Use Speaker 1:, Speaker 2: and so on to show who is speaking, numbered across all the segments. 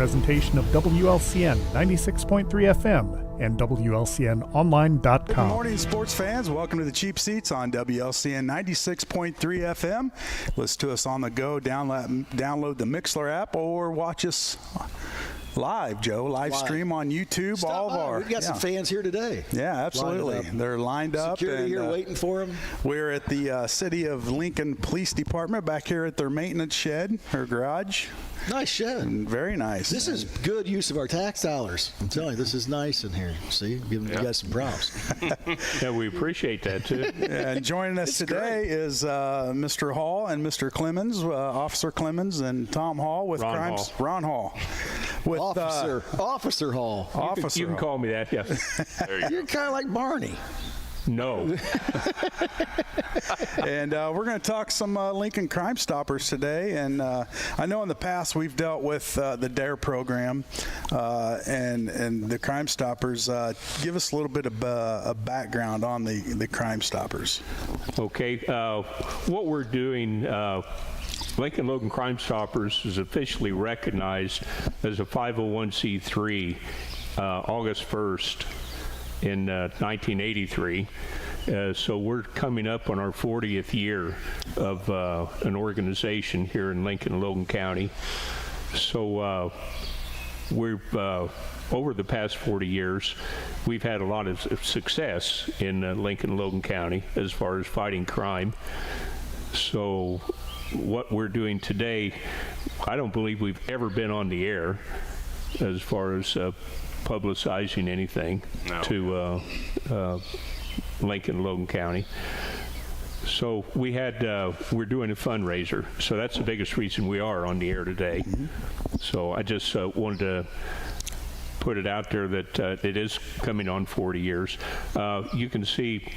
Speaker 1: presentation of WLCN 96.3 FM and WLCNonline.com.
Speaker 2: Good morning, sports fans. Welcome to the Cheap Seats on WLCN 96.3 FM. Listen to us on the go, download the Mixler app, or watch us live, Joe. Live stream on YouTube.
Speaker 3: Stop
Speaker 2: all of
Speaker 3: by.
Speaker 2: our.
Speaker 3: We've got some fans here today.
Speaker 2: Yeah, absolutely. They're lined up.
Speaker 3: Security here waiting for them.
Speaker 2: We're at the City of Lincoln Police Department back here at their maintenance shed, or garage.
Speaker 3: Nice shed.
Speaker 2: Very nice.
Speaker 3: This is good use of our tax dollars. I'm telling you, this is nice in here. See, giving you guys some props.
Speaker 4: Yeah, we appreciate that too.
Speaker 2: And joining us today is Mr. Hall and Mr. Clemens, Officer Clemens and Tom Hall with Ron Hall. With,
Speaker 3: Officer Hall.
Speaker 4: You can call me that, yeah.
Speaker 3: You're kind of like Barney.
Speaker 4: No.
Speaker 2: And we're going to talk some Lincoln Crime Stoppers today. And I know in the past we've dealt with the DARE program and the Crime Stoppers. Give us a little bit of a background on the Crime Stoppers.
Speaker 4: Okay. What we're doing, Lincoln Logan Crime Stoppers is officially recognized as a 501c3 August 1st. In 1983. So we're coming up on our 40th year of an organization here in Lincoln and Logan County. So we've, over the past 40 years, we've had a lot of success in Lincoln and Logan County as far as fighting crime. So what we're doing today, I don't believe we've ever been on the air as far as publicizing anything to Lincoln, Logan County. So we're doing a fundraiser. So that's the biggest reason we are on the air today. So I just wanted to put it out there that it is coming on 40 years. You can see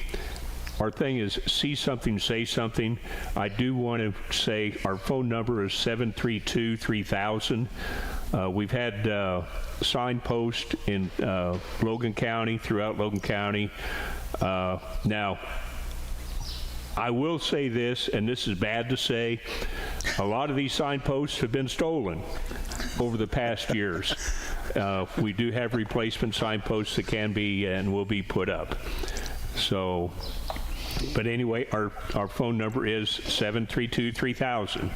Speaker 4: our thing is see something, say something. I do want to say our phone number is 732-3000. We've had signposts in Logan County, throughout Logan County. Now, I will say this, and this is bad to say, a lot of these signposts have been stolen over the past years. We do have replacement signposts that can be and will be put up. So, but anyway, our phone number is 732-3000.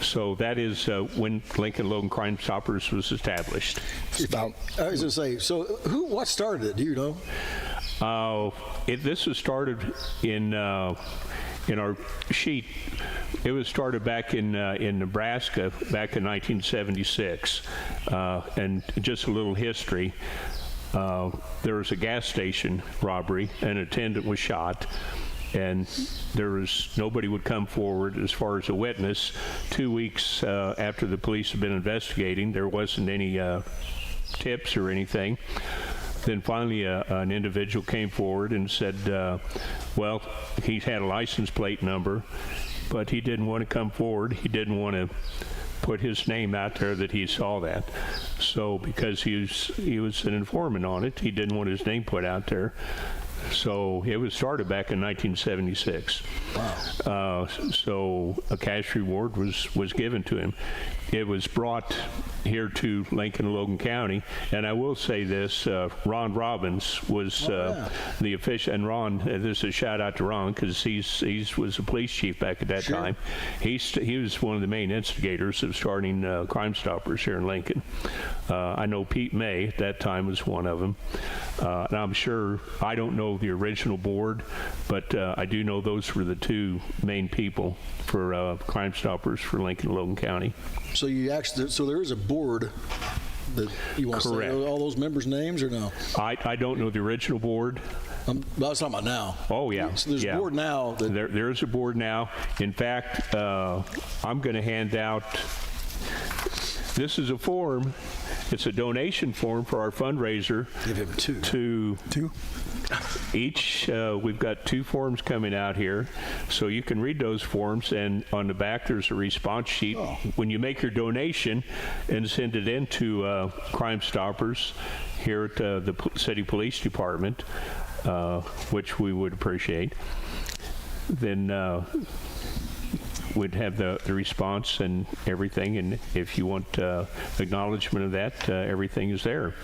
Speaker 4: So that is when Lincoln Logan Crime Stoppers was established.
Speaker 3: I was going to say, so what started it? Do you know?
Speaker 4: This was started in our sheet. It was started back in Nebraska back in 1976. And just a little history. There was a gas station robbery. An attendant was shot. And nobody would come forward as far as a witness. 2 weeks after the police had been investigating, there wasn't any tips or anything. Then finally an individual came forward and said, well, he had a license plate number, but he didn't want to come forward. He didn't want to put his name out there that he saw that. So because he was an informant on it, he didn't want his name put out there. So it was started back in 1976. Wow. So a cash reward was given to him. It was brought here to Lincoln and Logan County, and I will say this: Ron Robbins was the official. And Ron, this is a shout out to Ron because he was a police chief back at that time. He was one of the main instigators of starting Crime Stoppers here in Lincoln. I know Pete May at that time was one of them, and I'm sure I don't know the original board, but I do know those were the two main people for Crime Stoppers for Lincoln and Logan County.
Speaker 3: So there is a board that you want
Speaker 4: Correct.
Speaker 3: to say all those members' names or no?
Speaker 4: I don't know the original board.
Speaker 3: I was talking about now.
Speaker 4: Oh yeah.
Speaker 3: So there's a board now.
Speaker 4: There is a board now. In fact, I'm going to hand out. This is a form. It's a donation form for our fundraiser.
Speaker 3: Give him two.
Speaker 2: Two.
Speaker 4: Each, we've got 2 forms coming out here, so you can read those forms, and on the back there's a response sheet. When you make your donation and send it in to Crime Stoppers here at the City Police Department, which we would appreciate, then would have the response and everything, and if you want acknowledgement of that, everything is there.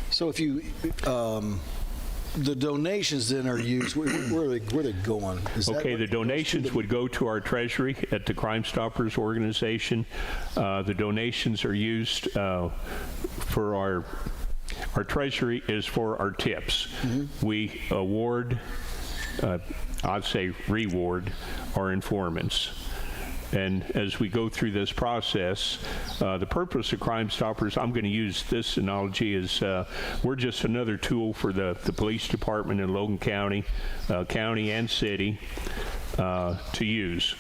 Speaker 3: So if you, the donations then are used, where are they going? Is that
Speaker 4: Okay,
Speaker 3: what
Speaker 4: the
Speaker 3: goes to
Speaker 4: donations would go to our treasury at the Crime Stoppers organization. The donations are used for our treasury is for our tips. We award, I'd say reward, our informants. And as we go through this process, the purpose of Crime Stoppers, I'm going to use this analogy, is we're just another tool for the police department in Logan County, county and city, to use.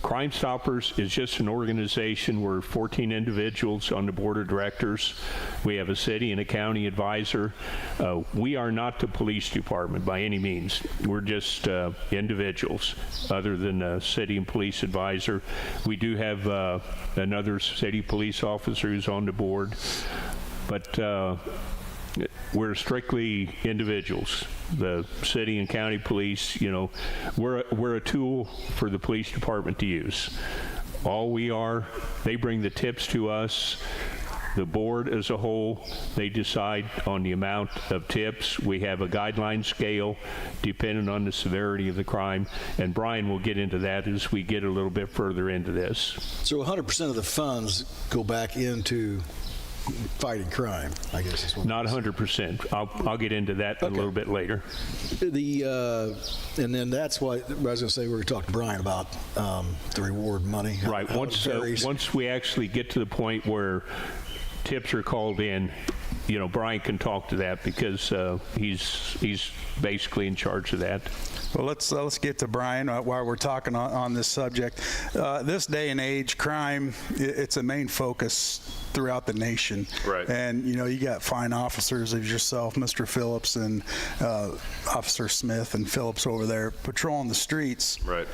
Speaker 4: Crime Stoppers is just an organization. We're 14 individuals on the board of directors. We have a city and a county advisor. We are not the police department by any means. We're just individuals other than a city and police advisor. We do have another city police officer who's on the board, but we're strictly individuals. The city and county police, you know, we're a tool for the police department to use. All we are, they bring the tips to us. The board as a whole, they decide on the amount of tips. We have a guideline scale depending on the severity of the crime, and Brian will get into that as we get a little bit further into this.
Speaker 3: So 100% of the funds go back into fighting crime, I guess is what.
Speaker 4: Not 100%. I'll get into that a little bit later.
Speaker 3: And then that's why I was going to say we were talking to Brian about the reward money.
Speaker 4: Right.
Speaker 3: how it varies.
Speaker 4: Once we actually get to the point where tips are called in, you know, Brian can talk to that because he's basically in charge of that.
Speaker 2: Well, let's get to Brian while we're talking on this subject. This day and age, crime, it's a main focus throughout the nation.
Speaker 5: Right.
Speaker 2: And, you know, you got fine officers as yourself, Mr. Phillips, and Officer Smith and Phillips over there patrolling the streets.
Speaker 5: Right.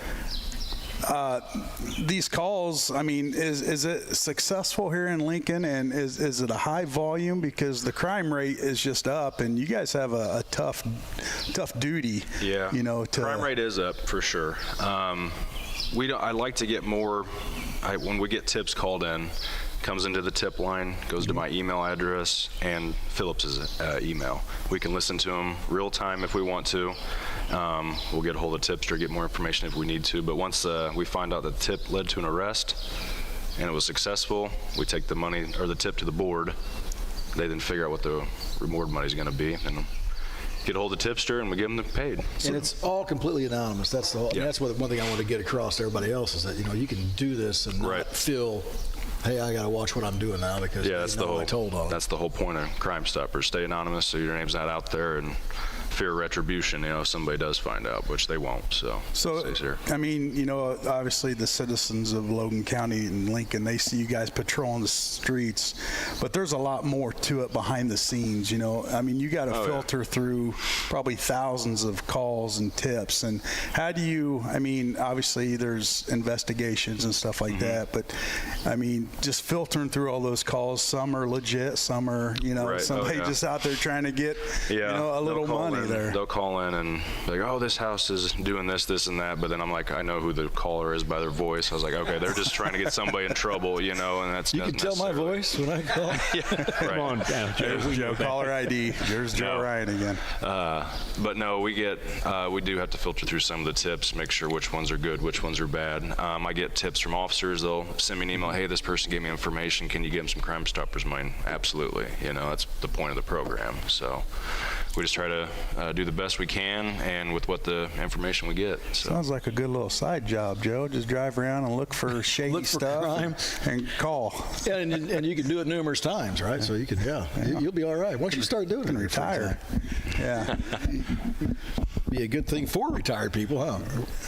Speaker 2: These calls, I mean, is it successful here in Lincoln, and is it a high volume? Because the crime rate is just up, and you guys have a tough duty.
Speaker 5: Yeah.
Speaker 2: You know,
Speaker 5: crime rate is up for sure. I like to get more. When we get tips called in, comes into the tip line, goes to my email address and Phillips's email. We can listen to them real time if we want to. We'll get a hold of tipster, get more information if we need to. But once we find out that the tip led to an arrest and it was successful, we take the money or the tip to the board. They then figure out what the reward money is going to be, and get a hold of the tipster, and we give them the paid.
Speaker 3: And it's all completely anonymous. That's the whole,
Speaker 5: Yeah.
Speaker 3: that's what one thing I want to get across to everybody else is that, you know, you can do this and
Speaker 5: Right.
Speaker 3: not feel, hey, I got to watch what I'm doing now because
Speaker 5: Yeah, that's the whole.
Speaker 3: I told on.
Speaker 5: That's the whole point of Crime Stoppers. Stay anonymous, so your name's not out there, and fear retribution. You know, if somebody does find out, which they won't. So stays here.
Speaker 2: I mean, you know, obviously the citizens of Logan County and Lincoln, they see you guys patrolling the streets, but there's a lot more to it behind the scenes. You know, I mean, you got to filter through probably thousands of calls and tips. And how do you? I mean, obviously there's investigations and stuff like that, but I mean, just filtering through all those calls. Some are legit, some are, you know,
Speaker 5: Right.
Speaker 2: somebody just out there trying to get, you know, a little money there.
Speaker 5: They'll call in and be like, oh, this house is doing this, this, and that. But then I'm like, I know who the caller is by their voice. I was like, okay, they're just trying to get somebody in trouble, you know, and that's
Speaker 3: You can tell my voice when I call.
Speaker 4: Come on down, Joe.
Speaker 2: There's Joe, caller ID. There's Joe Ryan again.
Speaker 5: But no, we do have to filter through some of the tips, make sure which ones are good, which ones are bad. I get tips from officers. They'll send me an email, hey, this person gave me information. Can you give them some Crime Stoppers money? Absolutely. You know, that's the point of the program. So we just try to do the best we can and with what the information we get. So.
Speaker 2: Sounds like a good little side job, Joe. Just drive around and look for shady
Speaker 3: Look for
Speaker 2: stuff
Speaker 3: crime.
Speaker 2: and call.
Speaker 3: Yeah, and you can do it numerous times, right? So you can, you'll be all right. Once you start doing it,
Speaker 2: And retire. Yeah.
Speaker 3: Be a good thing for retired people, huh?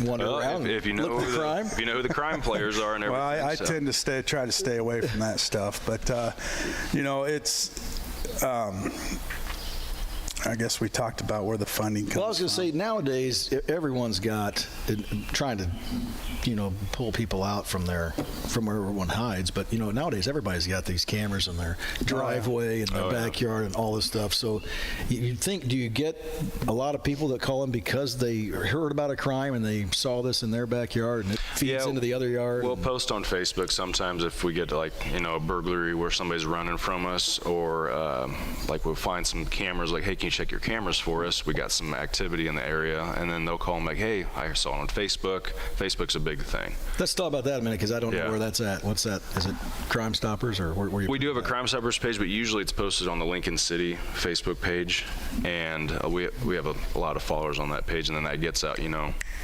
Speaker 3: Wander around,
Speaker 5: if you know
Speaker 3: look for crime.
Speaker 5: if you know who the crime players are and everything.
Speaker 2: Well, I
Speaker 5: so.
Speaker 2: tend to try to stay away from that stuff, but you know, it's I guess we talked about where the funding comes
Speaker 3: Well, I was going to say, nowadays, everyone's got, trying to, pull people out from where everyone hides. But, nowadays, everybody's got these cameras in their driveway and their backyard and all this stuff. So you'd think, do you get a lot of people that call in because they heard about a crime and they saw this in their backyard and it feeds into the other yard?
Speaker 5: We'll post on Facebook sometimes if we get a burglary where somebody's running from us, or we'll find some cameras, like, hey, can you check your cameras for us? We got some activity in the area, and then they'll call them like, hey, I saw it on Facebook. Facebook's a big thing.
Speaker 3: Let's talk about that a minute, because I don't know where that's at. What's that? Is it Crime Stoppers, or where you?
Speaker 5: We do have a Crime Stoppers page, but usually it's posted on the Lincoln City Facebook page, and we have a lot of followers on that page, and then that gets out,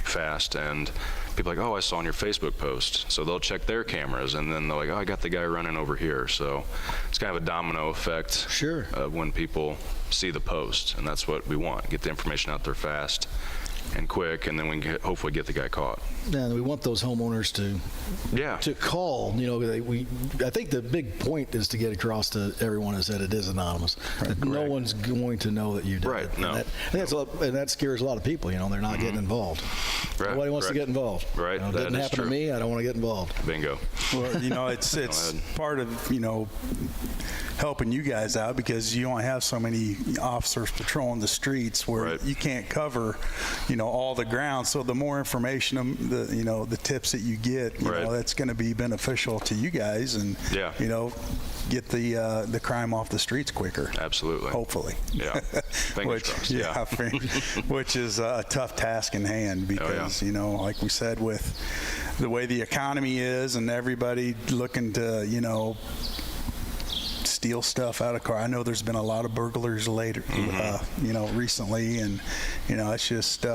Speaker 5: fast, and people are like, oh, I saw on your Facebook post. So they'll check their cameras, and then they're like, oh, I got the guy running over here. So it's kind of a domino effect.
Speaker 3: Sure.
Speaker 5: When people see the post, and that's what we want, get the information out there fast and quick, and then we can hopefully get the guy caught.
Speaker 3: Yeah, we want those homeowners to call. I think the big point is to get across to everyone is that it is anonymous. That no one's going to know that you did
Speaker 5: Right,
Speaker 3: it.
Speaker 5: no.
Speaker 3: And that scares a lot of people. They're not getting involved.
Speaker 5: Right,
Speaker 3: Nobody wants to get involved.
Speaker 5: Right,
Speaker 3: It
Speaker 5: that
Speaker 3: didn't
Speaker 5: is
Speaker 3: happen
Speaker 5: true.
Speaker 3: to me. I don't want to get involved.
Speaker 5: Bingo.
Speaker 2: Well, it's part of, helping you guys out, because you only have so many officers patrolling the streets where you can't cover, all the ground. So the more information, the tips that you get, that's going to be beneficial to you guys, and get the crime off the streets quicker.
Speaker 5: Absolutely.
Speaker 2: Hopefully.
Speaker 5: Yeah. Fingers crossed. Yeah.
Speaker 2: Which is a tough task in hand, because like we said, with the way the economy is and everybody looking to steal stuff out of car. I know there's been a lot of burglars recently, and it's just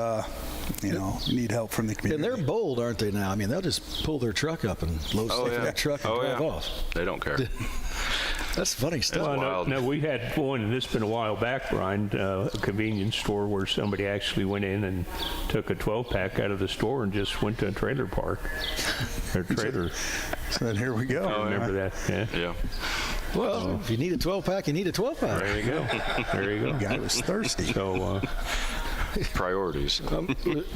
Speaker 2: need help from the community.
Speaker 3: And they're bold, aren't they now? I mean, they'll just pull their truck up and load stuff in their truck and drive off.
Speaker 5: They don't care.
Speaker 3: That's funny stuff.
Speaker 4: Well, no, we had one, and it's been a while back, Brian, a convenience store where somebody actually went in and took a 12-pack out of the store and just went to a trailer park. Their trailer.
Speaker 2: So then here we go.
Speaker 4: I remember that. Yeah.
Speaker 3: Well, if you need a 12-pack, you need a 12-pack.
Speaker 4: There you go. There you go.
Speaker 2: The guy was thirsty.
Speaker 4: So,
Speaker 5: Priorities.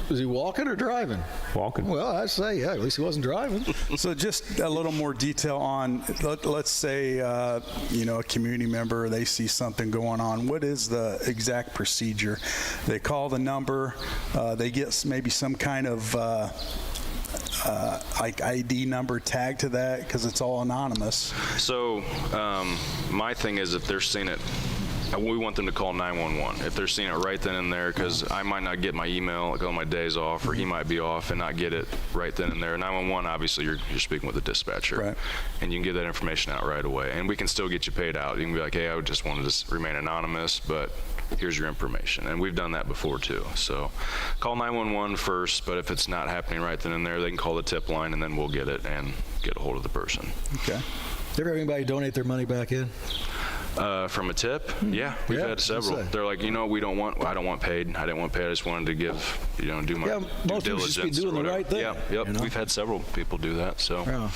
Speaker 3: Was he walking or driving?
Speaker 4: walking.
Speaker 3: Well, I'd say, at least he wasn't driving.
Speaker 2: So just a little more detail on, let's say, a community member, they see something going on. What is the exact procedure? They call the number, they get maybe some kind of ID number tagged to that, because it's all anonymous.
Speaker 5: So my thing is, if they're seeing it, we want them to call 911 if they're seeing it right then and there, because I might not get my email like on my days off, or he might be off and not get it right then and there. 911, obviously, you're speaking with the dispatcher,
Speaker 2: right,
Speaker 5: and you can get that information out right away, and we can still get you paid out. You can be like, hey, I just wanted to remain anonymous, but here's your information. And we've done that before too. So call 911 first, but if it's not happening right then and there, they can call the tip line, and then we'll get it and get a hold of the person.
Speaker 2: Okay.
Speaker 3: Ever have anybody donate their money back in?
Speaker 5: From a tip? Yeah, we've had several. They're like, I don't want paid. I didn't want paid. I just wanted to give, do my due
Speaker 3: most people
Speaker 5: diligence.
Speaker 3: just be doing the right thing.
Speaker 5: Yeah, yep. We've had several people do that. So.
Speaker 3: Yeah.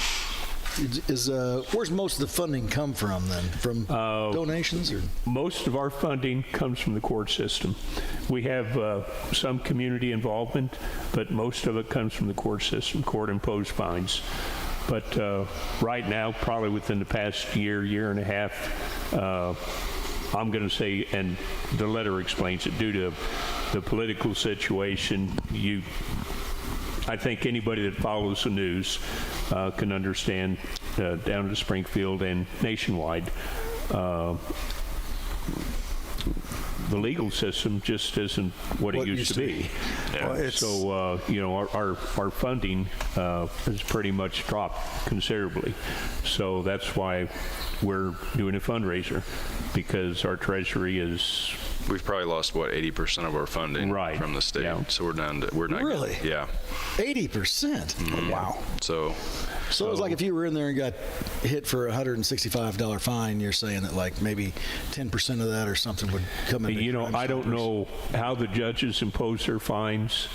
Speaker 3: Where's most of the funding come from then? From donations or?
Speaker 4: Most of our funding comes from the court system. We have some community involvement, but most of it comes from the court system, court-imposed fines. But right now, probably within the past year and a half, I'm going to say, and the letter explains it, due to the political situation, I think anybody that follows the news can understand down to Springfield and nationwide, the legal system just isn't what it used to be.
Speaker 5: Yeah.
Speaker 2: Well,
Speaker 4: So, our funding has pretty much dropped considerably. So that's why we're doing a fundraiser, because our treasury is...
Speaker 5: We've probably lost, 80% of our funding from the state.
Speaker 4: Yeah.
Speaker 5: So we're down to,
Speaker 3: Really?
Speaker 5: Yeah.
Speaker 3: 80%?
Speaker 5: Mm-hmm.
Speaker 2: Wow.
Speaker 5: So
Speaker 3: it was like if you were in there and got hit for a $165 fine, you're saying that like maybe 10% of that or something would come in.
Speaker 4: I don't know how the judges impose their fines.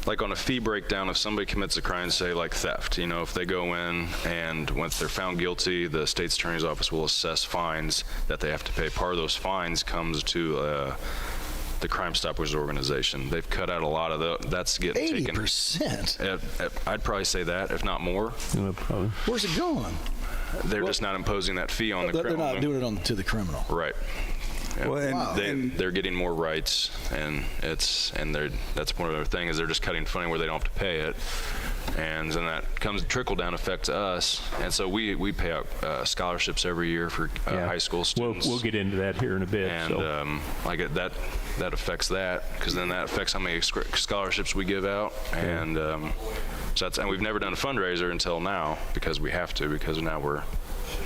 Speaker 5: like on a fee breakdown, if somebody commits a crime, say like theft, if they go in and once they're found guilty, the state's attorney's office will assess fines that they have to pay. Part of those fines comes to the Crime Stoppers organization. They've cut out a lot of that's getting
Speaker 3: 80%.
Speaker 5: taken. I'd probably say that, if not more.
Speaker 4: No problem.
Speaker 3: Where's it going?
Speaker 5: They're just not imposing that fee on the
Speaker 3: They're
Speaker 5: criminal.
Speaker 3: not doing it to the criminal.
Speaker 5: Right. Yeah.
Speaker 2: Well,
Speaker 5: They're getting more rights, and that's one of their thing is they're just cutting funding where they don't have to pay it, and then that comes trickle down effect to us, and so we pay out scholarships every year for high school students.
Speaker 4: We'll get into that here in a bit.
Speaker 5: And that affects that, because then that affects how many scholarships we give out, and and we've never done a fundraiser until now because we have to, because now we're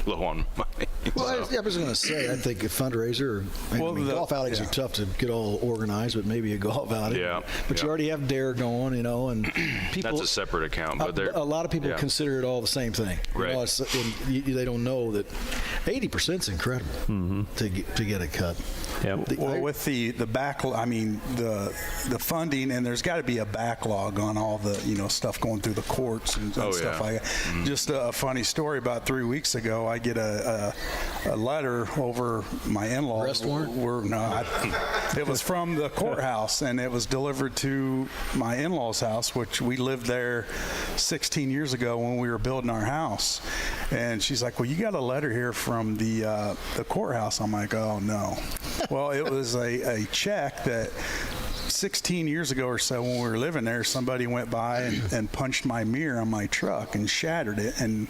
Speaker 5: low on money.
Speaker 3: Well, I was going to say, I think a fundraiser, golf outings are tough to get all organized, but maybe a golf outing.
Speaker 5: Yeah.
Speaker 3: But you already have DARE going, and people.
Speaker 5: That's a separate account, but
Speaker 3: a lot of people consider it all the same thing.
Speaker 5: Right.
Speaker 3: They don't know that 80% is incredible to get a cut.
Speaker 4: Yeah.
Speaker 2: Well, with the backlog, the funding, and there's got to be a backlog on all the stuff going through the courts and stuff like that. Just a funny story. About 3 weeks ago, I get a letter over my in-laws.
Speaker 3: Arrest warrant?
Speaker 2: It was from the courthouse, and it was delivered to my in-laws' house, which we lived there 16 years ago when we were building our house. And she's like, "Well, you got a letter here from the courthouse." I'm like, "Oh no." Well, it was a check that 16 years ago or so, when we were living there, somebody went by and punched my mirror on my truck and shattered it, and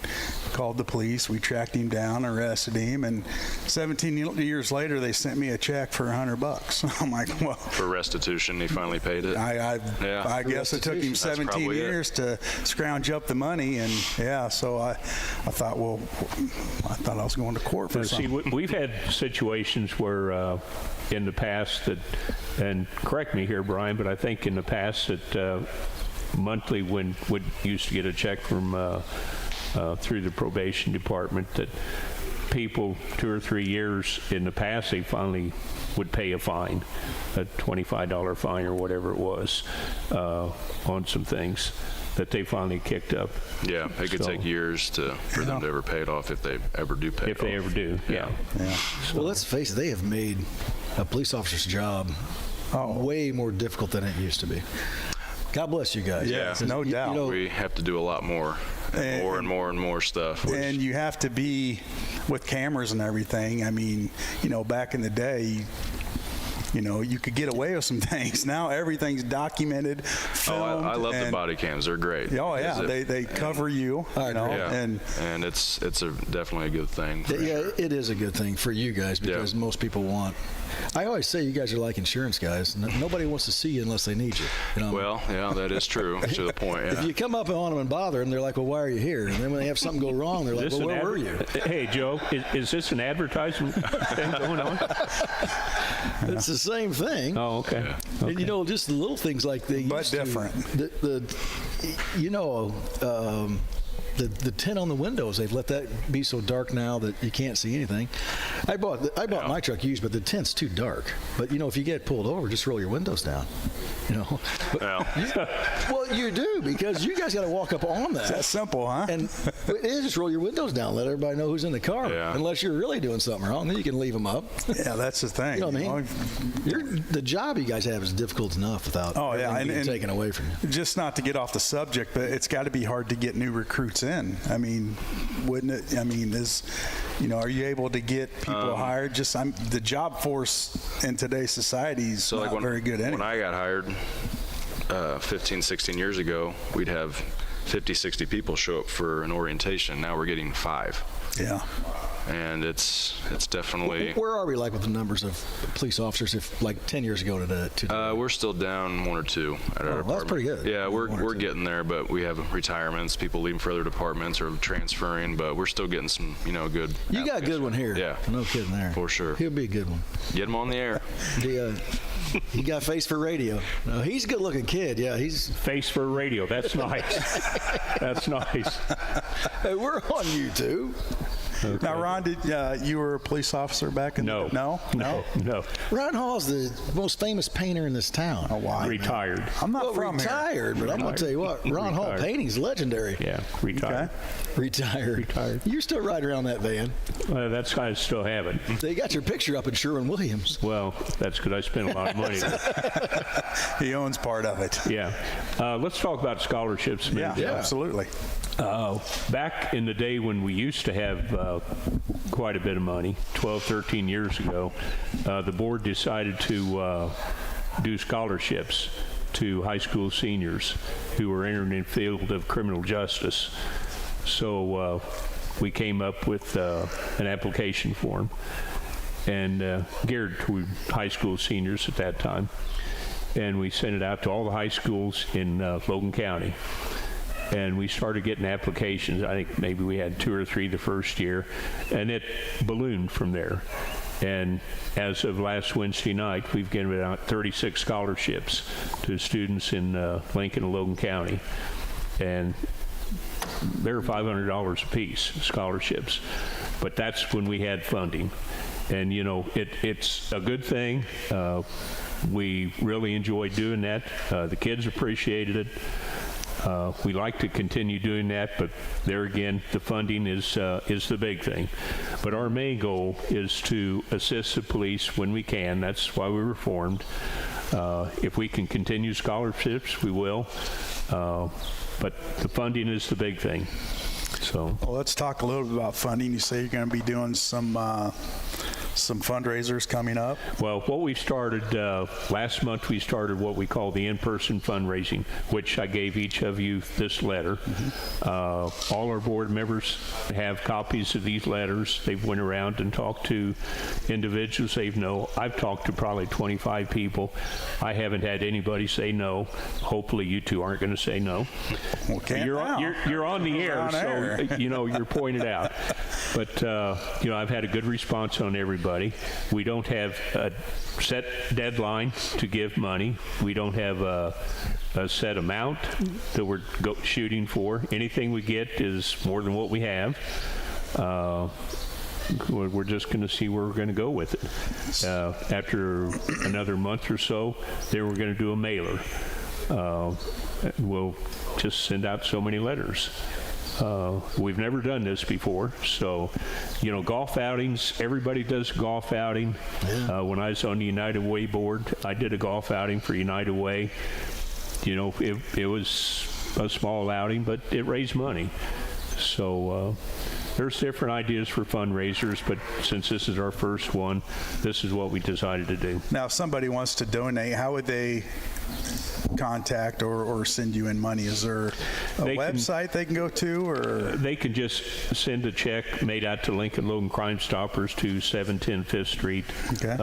Speaker 2: called the police. We tracked him down, arrested him, and 17 years later, they sent me a check for $100. I'm like, well,
Speaker 5: for restitution, he finally paid it.
Speaker 2: I guess it took him 17 years to scrounge up the money, and so I thought, well, I thought I was going to court for something.
Speaker 4: See, we've had situations where in the past that, and correct me here, Brian, but I think in the past that monthly when would used to get a check from through the probation department, that people 2 or 3 years in the past, they finally would pay a fine, a $25 fine or whatever it was, on some things that they finally kicked up.
Speaker 5: Yeah, it could take years for them to ever pay it off, if they ever do pay it off.
Speaker 4: If they ever do, yeah.
Speaker 3: Well, let's face it, they have made a police officer's job way more difficult than it used to be. God bless you guys.
Speaker 2: Yeah, no doubt.
Speaker 5: We have to do a lot more, and more stuff.
Speaker 2: And you have to be with cameras and everything. Back in the day, you could get away with some things. Now everything's documented, filmed.
Speaker 5: I love the body cams. They're great.
Speaker 2: Oh yeah, they cover you.
Speaker 5: And it's definitely a good thing.
Speaker 3: It is a good thing for you guys, because most people want. I always say you guys are like insurance guys. Nobody wants to see you unless they need you.
Speaker 5: Well, yeah, that is true to the point. Yeah.
Speaker 3: If you come up on them and bother them, they're like, "Well, why are you here?" And then when they have something go wrong, they're like, "Well, where were you?"
Speaker 4: Hey, Joe, is this an advertisement thing going on?
Speaker 3: It's the same thing.
Speaker 4: Oh, okay.
Speaker 3: And, just the little things like they
Speaker 2: but different.
Speaker 3: The tint on the windows, they've let that be so dark now that you can't see anything. I bought my truck used, but the tint's too dark. But if you get pulled over, just roll your windows down. Well, you do, because you guys got to walk up on that.
Speaker 2: That's simple, huh?
Speaker 3: And it is, just roll your windows down, let everybody know who's in the car.
Speaker 5: Yeah.
Speaker 3: Unless you're really doing something wrong, then you can leave them up.
Speaker 2: Yeah, that's the thing.
Speaker 3: You know what I mean? The job you guys have is difficult enough without everything being taken away from you.
Speaker 2: Just not to get off the subject, but it's got to be hard to get new recruits in. Wouldn't it? Are you able to get people hired? The job force in today's society is not very good anyway.
Speaker 5: When I got hired 15, 16 years ago, we'd have 50, 60 people show up for an orientation. Now we're getting 5.
Speaker 2: Yeah.
Speaker 5: And it's definitely.
Speaker 3: Where are we with the numbers of police officers? If 10 years ago today?
Speaker 5: We're still down 1 or 2 at our department.
Speaker 3: That's pretty good.
Speaker 5: Yeah, we're getting there, but we have retirements, people leaving for other departments or transferring, but we're still getting some good.
Speaker 3: You got a good one here.
Speaker 5: Yeah,
Speaker 3: no kidding there.
Speaker 5: For sure.
Speaker 3: He'll be a good one.
Speaker 5: Get him on the air.
Speaker 3: He got face for radio. No, he's a good-looking kid. Yeah, he's
Speaker 4: face for radio. That's nice. That's nice.
Speaker 3: Hey, we're on YouTube.
Speaker 2: Now, Ron, you were a police officer back in
Speaker 4: No.
Speaker 2: No?
Speaker 4: No.
Speaker 3: Ron Hall's the most famous painter in this town.
Speaker 2: Oh, why?
Speaker 4: Retired.
Speaker 2: I'm not
Speaker 3: Well,
Speaker 2: from here.
Speaker 3: retired, but I'm going to tell you what, Ron Hall
Speaker 4: Retired.
Speaker 3: painting's legendary.
Speaker 4: Yeah, retired.
Speaker 3: Retired.
Speaker 4: Retired.
Speaker 3: You still ride around that van.
Speaker 4: That's I still have it.
Speaker 3: They got your picture up in Sherwin-Williams.
Speaker 4: Well, that's because I spent a lot of money.
Speaker 2: He owns part of it.
Speaker 4: Yeah. Let's talk about scholarships a minute.
Speaker 2: Yeah, absolutely.
Speaker 4: Back in the day when we used to have quite a bit of money, 12, 13 years ago, the board decided to do scholarships to high school seniors who were entering in the field of criminal justice. So we came up with an application form and geared to high school seniors at that time. And we sent it out to all the high schools in Logan County. And we started getting applications. I think maybe we had 2 or 3 the first year, and it ballooned from there. And as of last Wednesday night, we've given out 36 scholarships to students in Lincoln and Logan County. And they're $500 a piece, scholarships. But that's when we had funding. And, you know, it's a good thing. We really enjoyed doing that. The kids appreciated it. We like to continue doing that, but there again, the funding is the big thing. But our main goal is to assist the police when we can. That's why we were formed. If we can continue scholarships, we will. But the funding is the big thing. So,
Speaker 2: Well, let's talk a little bit about funding. You say you're going to be doing some fundraisers coming up.
Speaker 4: well, what we started last month, we started what we call the in-person fundraising, which I gave each of you this letter. All our board members have copies of these letters. They've went around and talked to individuals. I've talked to probably 25 people. I haven't had anybody say no. Hopefully, you two aren't going to say no.
Speaker 2: Well, can't
Speaker 4: You're
Speaker 2: now.
Speaker 4: you're on the air,
Speaker 2: On
Speaker 4: so
Speaker 2: air.
Speaker 4: you're pointed out. But I've had a good response on everybody. We don't have a set deadline to give money. We don't have a set amount that we're shooting for. Anything we get is more than what we have. We're just going to see where we're going to go with it. After another month or so, then we're going to do a mailer. We'll just send out so many letters. We've never done this before, so golf outings, everybody does golf outing. When I was on the United Way board, I did a golf outing for United Way. It was a small outing, but it raised money. So there's different ideas for fundraisers, but since this is our first one, this is what we decided to do.
Speaker 2: Now, if somebody wants to donate, how would they contact or send you in money? Is there a website they can go to, or
Speaker 4: they can just send a check made out to Lincoln Logan Crime Stoppers to 710 5th Street,
Speaker 2: Okay.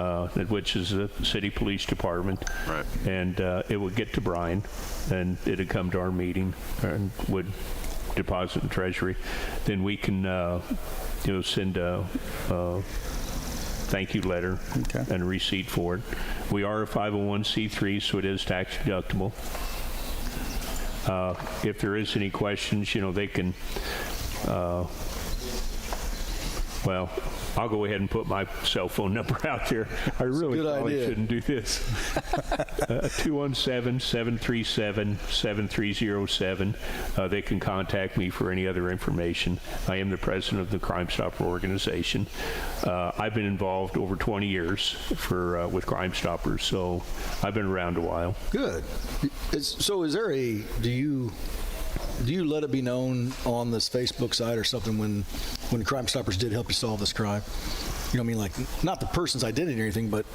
Speaker 4: Which is the city police department.
Speaker 5: Right.
Speaker 4: And it would get to Brian, and it'd come to our meeting and would deposit in Treasury. Then we can send a thank you letter and a receipt for it. We are a 501c3, so it is tax deductible. If there is any questions, they can, I'll go ahead and put my cell phone number out there. I really probably shouldn't do this. 217-737-7307. They can contact me for any other information. I am the president of the Crime Stopper organization. I've been involved over 20 years with Crime Stoppers, so I've been around a while.
Speaker 3: Good. So is there do you let it be known on this Facebook site or something when Crime Stoppers did help you solve this crime? You know what I mean? Like, not the person's identity or anything, but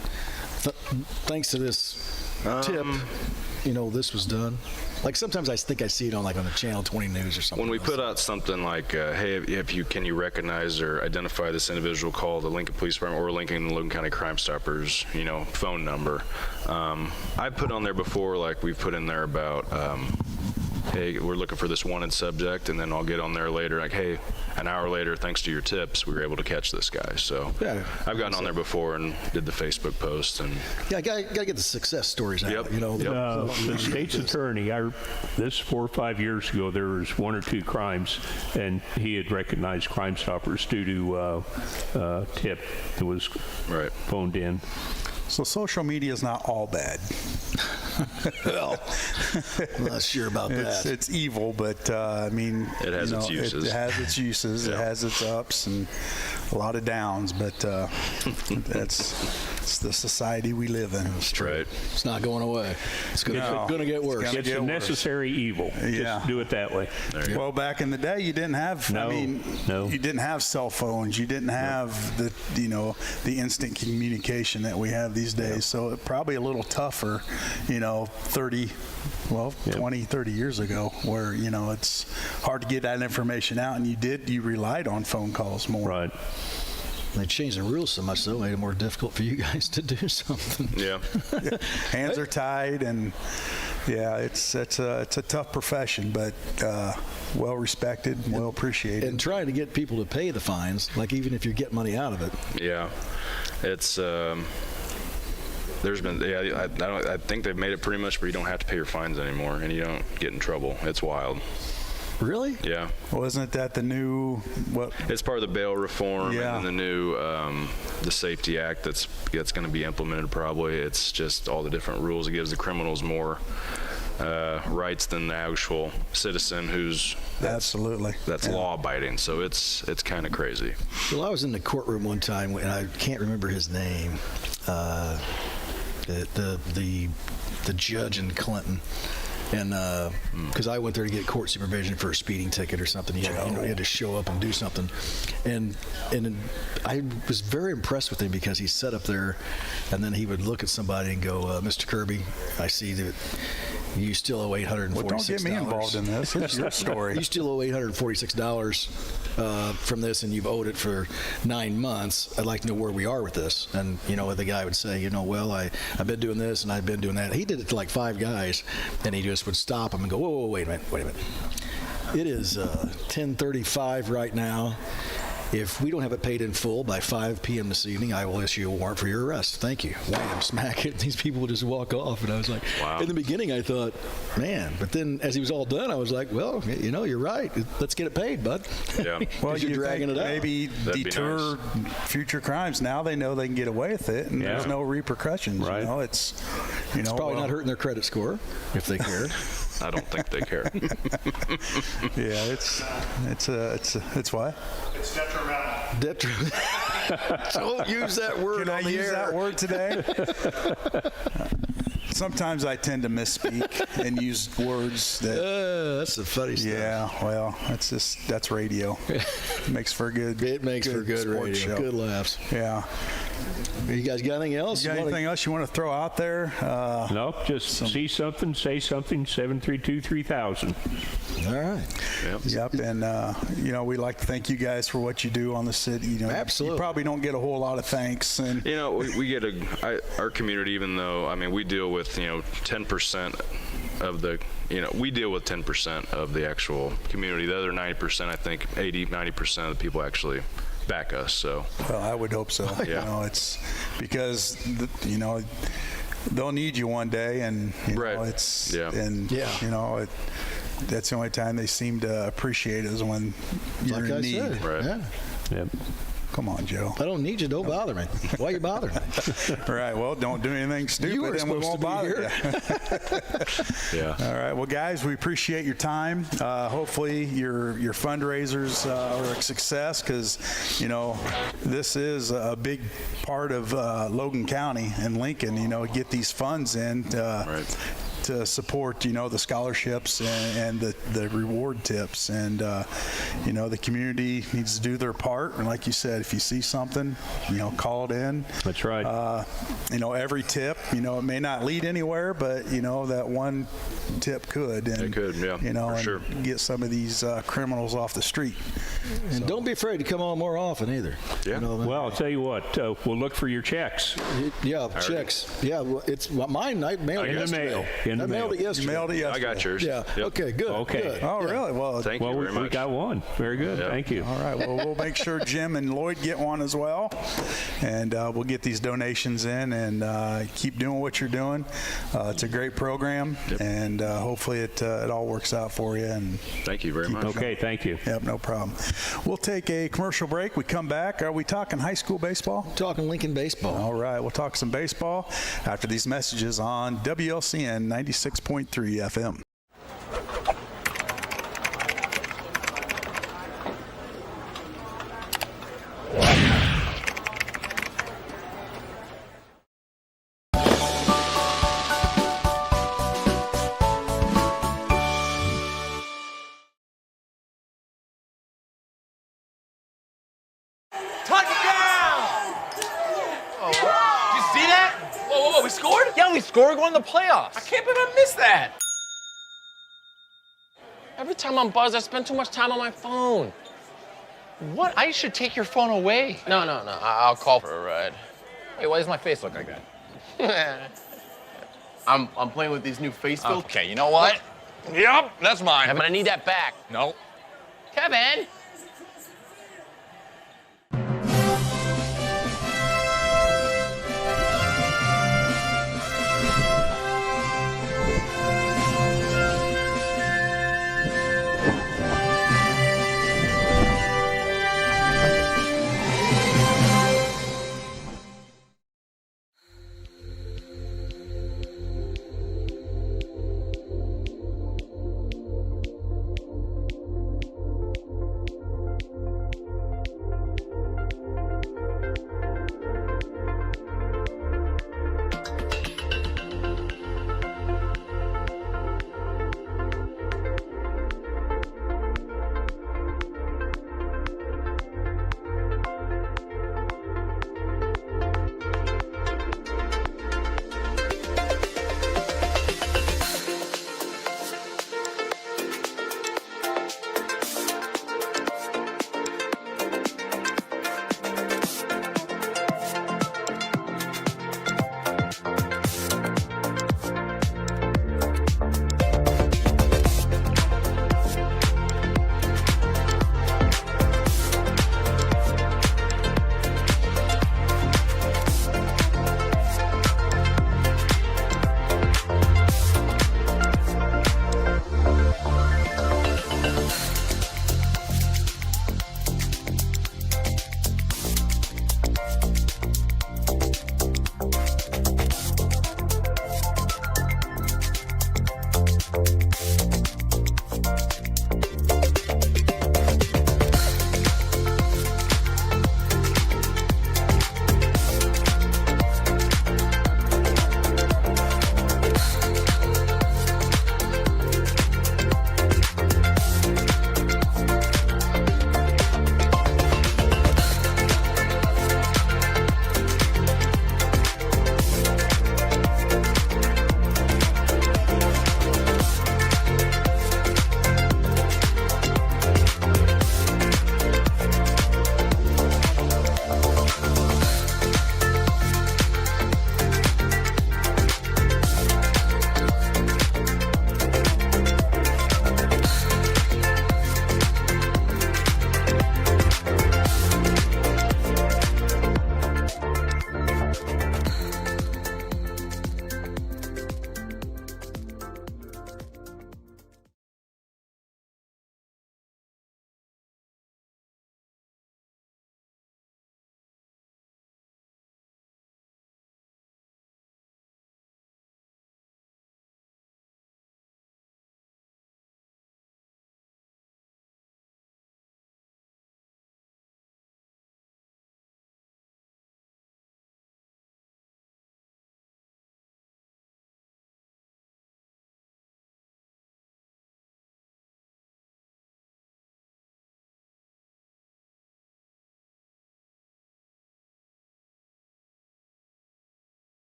Speaker 3: thanks to this tip, this was done. Like, sometimes I think I see it on the Channel 20 News or something.
Speaker 5: When we put out something like, hey, can you recognize or identify this individual, call the Lincoln Police Department or Lincoln and Logan County Crime Stoppers, phone number. I put on there before, like we've put in there about hey, we're looking for this wanted subject, and then I'll get on there later, like, hey, an hour later, thanks to your tips, we were able to catch this guy. So
Speaker 3: Yeah.
Speaker 5: I've gotten on there before and did the Facebook post, and
Speaker 3: Yeah, gotta get the success stories out.
Speaker 5: Yep.
Speaker 3: You know,
Speaker 4: The state's attorney, this 4 or 5 years ago, there was 1 or 2 crimes, and he had recognized Crime Stoppers due to tip that was
Speaker 5: right.
Speaker 4: phoned in.
Speaker 2: So social media is not all bad.
Speaker 3: well, I'm not sure about that.
Speaker 2: It's evil, but I mean,
Speaker 5: It has its uses.
Speaker 2: It has its uses. It
Speaker 5: Yeah.
Speaker 2: has its ups and a lot of downs. But it's the society we live in.
Speaker 5: Right.
Speaker 3: It's not going away. It's going
Speaker 2: No.
Speaker 3: to get worse.
Speaker 2: gonna
Speaker 4: It's
Speaker 2: get
Speaker 4: a
Speaker 2: worse.
Speaker 4: necessary evil.
Speaker 2: Yeah.
Speaker 4: Just do it that way.
Speaker 5: There you go.
Speaker 2: Well, back in the day, you didn't have.
Speaker 4: No, no.
Speaker 2: You didn't have cell phones. You didn't have the the instant communication that we have these days. So it probably a little tougher, 20, 30 years ago, where it's hard to get that information out, and you relied on phone calls more.
Speaker 4: Right.
Speaker 3: They changed the rules so much, though, made it more difficult for you guys to do something.
Speaker 5: Yeah.
Speaker 2: Hands are tied, and yeah, it's a tough profession, but well respected, well appreciated.
Speaker 3: And trying to get people to pay the fines, like even if you get money out of it.
Speaker 5: Yeah. It's there's been I think they've made it pretty much where you don't have to pay your fines anymore, and you don't get in trouble. It's wild.
Speaker 3: Really?
Speaker 5: Yeah.
Speaker 2: Wasn't that the new what?
Speaker 5: It's part of the bail reform
Speaker 2: Yeah.
Speaker 5: and then the new the Safety Act that's going to be implemented probably. It's just all the different rules. It gives the criminals more rights than the actual citizen who's
Speaker 2: Absolutely.
Speaker 5: that's
Speaker 2: Yeah.
Speaker 5: law abiding. So it's kind of crazy.
Speaker 3: Well, I was in the courtroom one time, and I can't remember his name. The judge in Clinton. And because I went there to get court supervision for a speeding ticket or something, you had to show up and do something, and I was very impressed with him because he sat up there, and then he would look at somebody and go, "Mr. Kirby, I see that you still owe $846."
Speaker 2: Well, don't get me involved in this. It's your story.
Speaker 3: You still owe $846 from this, and you've owed it for 9 months. I'd like to know where we are with this. And the guy would say, well, I've been doing this and I've been doing that. He did it to like 5 guys, and he just would stop them and go, whoa, wait a minute. It is 10:35 right now. If we don't have it paid in full by 5 p.m. this evening, I will issue a warrant for your arrest. Thank you. Wham, smack it. These people would just walk off. And I was like,
Speaker 5: Wow.
Speaker 3: In the beginning, I thought, man. But then as he was all done, I was like, well, you're right. Let's get it paid, bud.
Speaker 5: Yeah.
Speaker 2: Well,
Speaker 3: you're
Speaker 2: you
Speaker 3: dragging
Speaker 2: think
Speaker 3: it out.
Speaker 2: maybe
Speaker 5: That'd be
Speaker 2: deter future crimes. Now they know they can get away with it, and there's
Speaker 4: Yeah.
Speaker 2: no repercussions.
Speaker 4: Right.
Speaker 2: It's
Speaker 3: Probably not hurting their credit score if they cared.
Speaker 5: I don't think they care.
Speaker 2: Yeah, it's what?
Speaker 1: It's detrimental.
Speaker 3: Don't use that word
Speaker 2: Can I
Speaker 3: on the
Speaker 2: use
Speaker 3: air.
Speaker 2: that word today? Sometimes I tend to misspeak and use words that.
Speaker 3: That's the funny stuff.
Speaker 2: Yeah, well, that's radio. Makes for good.
Speaker 3: It makes for good
Speaker 2: sports
Speaker 3: radio.
Speaker 2: show.
Speaker 3: Good laughs.
Speaker 2: Yeah.
Speaker 3: You guys got anything else?
Speaker 2: You got anything else you want to throw out there?
Speaker 4: Nope, just see something, say something, 732-3000.
Speaker 3: All right.
Speaker 2: Yep, and we'd like to thank you guys for what you do on the city.
Speaker 3: Absolutely.
Speaker 2: You probably don't get a whole lot of thanks, and
Speaker 5: We get our community, even though we deal with 10% of the we deal with 10% of the actual community. The other 90%, I think 80-90% of the people actually back us. So
Speaker 2: well, I would hope so.
Speaker 5: Yeah.
Speaker 2: It's because they'll need you one day, and
Speaker 5: Right.
Speaker 2: it's
Speaker 5: Yeah.
Speaker 2: and
Speaker 3: Yeah.
Speaker 2: that's the only time they seem to appreciate is when you're
Speaker 3: Like
Speaker 2: in
Speaker 3: I
Speaker 2: need.
Speaker 3: said.
Speaker 5: Right.
Speaker 3: Yeah.
Speaker 4: Yep.
Speaker 2: Come on, Joe.
Speaker 3: I don't need you. Don't bother me. Why you bothering me?
Speaker 2: All right. Well, don't do anything stupid,
Speaker 3: You were
Speaker 2: and we
Speaker 3: supposed
Speaker 2: won't
Speaker 3: to be
Speaker 2: bother
Speaker 3: here.
Speaker 2: you.
Speaker 5: yeah.
Speaker 2: All right. Well, guys, we appreciate your time. Hopefully, your fundraisers are a success because, this is a big part of Logan County and Lincoln. Get these funds in to support, the scholarships and the reward tips. And, the community needs to do their part. And like you said, if you see something, call it in.
Speaker 4: That's right.
Speaker 2: Every tip, it may not lead anywhere, but, that one tip could. And,
Speaker 5: It could, yeah, for
Speaker 2: and
Speaker 5: sure.
Speaker 2: get some of these criminals off the street.
Speaker 3: And don't be afraid to come on more often either.
Speaker 5: Yeah.
Speaker 4: Well, I'll tell you what, we'll look for your checks
Speaker 3: Yeah, checks. Yeah, well, it's mine. I mailed
Speaker 4: in the
Speaker 3: yesterday.
Speaker 4: mail. in the
Speaker 3: I mailed
Speaker 4: mail.
Speaker 3: it yesterday.
Speaker 2: You mailed it
Speaker 5: I
Speaker 2: yesterday.
Speaker 5: got yours.
Speaker 3: Yeah.
Speaker 5: Yep.
Speaker 3: Okay. Good.
Speaker 4: Okay.
Speaker 3: Good.
Speaker 2: Oh,
Speaker 3: Yeah.
Speaker 2: really? Well,
Speaker 5: Thank
Speaker 4: Well,
Speaker 5: you very much.
Speaker 4: we got one. Very good.
Speaker 5: Yeah.
Speaker 4: Thank you.
Speaker 2: all right. Well, we'll make sure Jim and Lloyd get one as well, and we'll get these donations in and keep doing what you're doing. It's a great program, and hopefully it all works out for you. And
Speaker 5: Thank you very much.
Speaker 4: Okay, thank you.
Speaker 2: yep, no problem. We'll take a commercial break. We come back. Are we talking high school baseball?
Speaker 3: Talking Lincoln baseball.
Speaker 2: All right, we'll talk some baseball after these messages on WLCN 96.3 FM.
Speaker 6: Touchdown! Oh, did you see that? Whoa, we scored? Yeah, we scored. We're going to the playoffs. I can't believe I missed that. Every time I'm buzzed, I spend too much time on my phone. What? I should take your phone away. No. I'll call for a ride. Hey, why does my face look like that? I'm playing with these new face filters. Okay, you know what? Yep, that's mine. But I need that back. No. Kevin!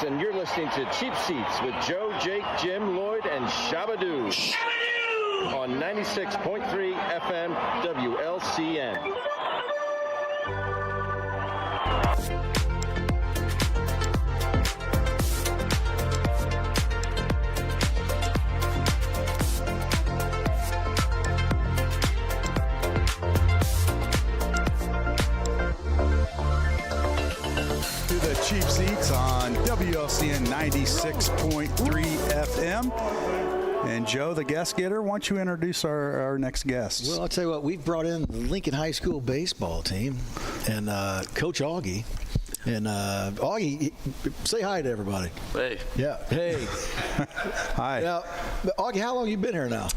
Speaker 7: Alex, and you're listening to Cheap Seats with Joe, Jake, Jim, Lloyd, and Shabadoo. On 96.3 FM WLCN.
Speaker 2: Cheap Seats on WLCN 96.3 FM. And Joe, the guest getter, why don't you introduce our next guests?
Speaker 3: Well, I'll tell you what, we've brought in the Lincoln High School baseball team and Coach Augie. And Augie, say hi to everybody.
Speaker 8: Hey.
Speaker 3: Yeah. Hey.
Speaker 2: Hi.
Speaker 3: Now, Augie, how long have you been here now?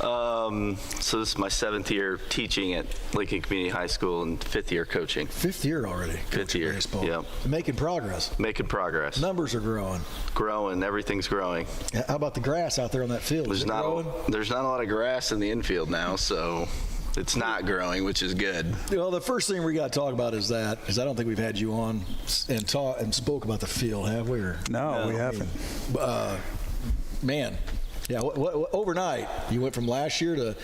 Speaker 8: So this is my 7th year teaching at Lincoln Community High School and 5th year coaching.
Speaker 3: 5th year already.
Speaker 8: 5th year.
Speaker 3: Baseball.
Speaker 8: Yep.
Speaker 3: Making progress.
Speaker 8: Making progress.
Speaker 3: Numbers are growing.
Speaker 8: Growing. Everything's growing.
Speaker 3: How about the grass out there on that field?
Speaker 8: There's not a lot of grass in the infield now, so it's not growing, which is good.
Speaker 3: Well, the first thing we got to talk about is that, because I don't think we've had you on and spoke about the field, have we?
Speaker 2: No, we haven't.
Speaker 3: Man. Yeah, overnight, you went from last year to,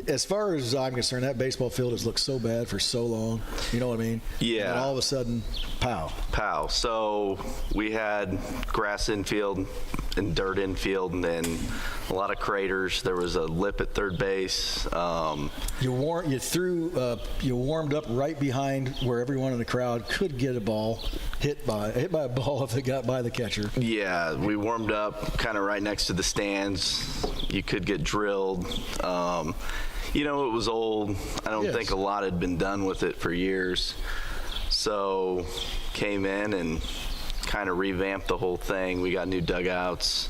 Speaker 3: as far as I'm concerned, that baseball field has looked so bad for so long. You know what I mean?
Speaker 8: Yeah.
Speaker 3: And all of a sudden, pow.
Speaker 8: Pow. So we had grass infield and dirt infield, and then a lot of craters. There was a lip at third base.
Speaker 3: You warmed up right behind where everyone in the crowd could get a ball hit by a ball if it got by the catcher.
Speaker 8: Yeah, we warmed up kind of right next to the stands. You could get drilled. It was old. I don't think a lot had been done with it for years. So came in and kind of revamped the whole thing. We got new dugouts.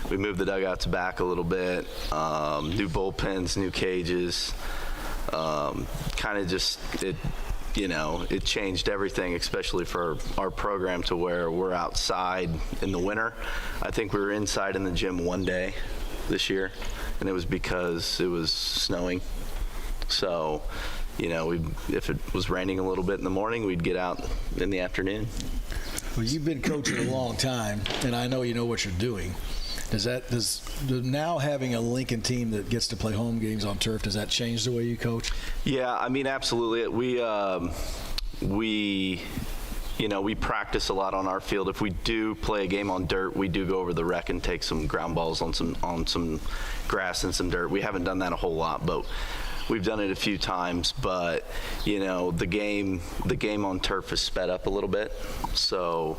Speaker 8: We moved the dugouts back a little bit. New bullpens, new cages. Kind of just it changed everything, especially for our program, to where we're outside in the winter. I think we were inside in the gym one day this year, and it was because it was snowing. So, if it was raining a little bit in the morning, we'd get out in the afternoon.
Speaker 3: Well, you've been coaching a long time, and I know you know what you're doing. Does now having a Lincoln team that gets to play home games on turf, does that change the way you coach?
Speaker 8: Yeah, I mean, absolutely. We practice a lot on our field. If we do play a game on dirt, we do go over the rec and take some ground balls on some grass and some dirt. We haven't done that a whole lot, but we've done it a few times. But the game on turf is sped up a little bit, so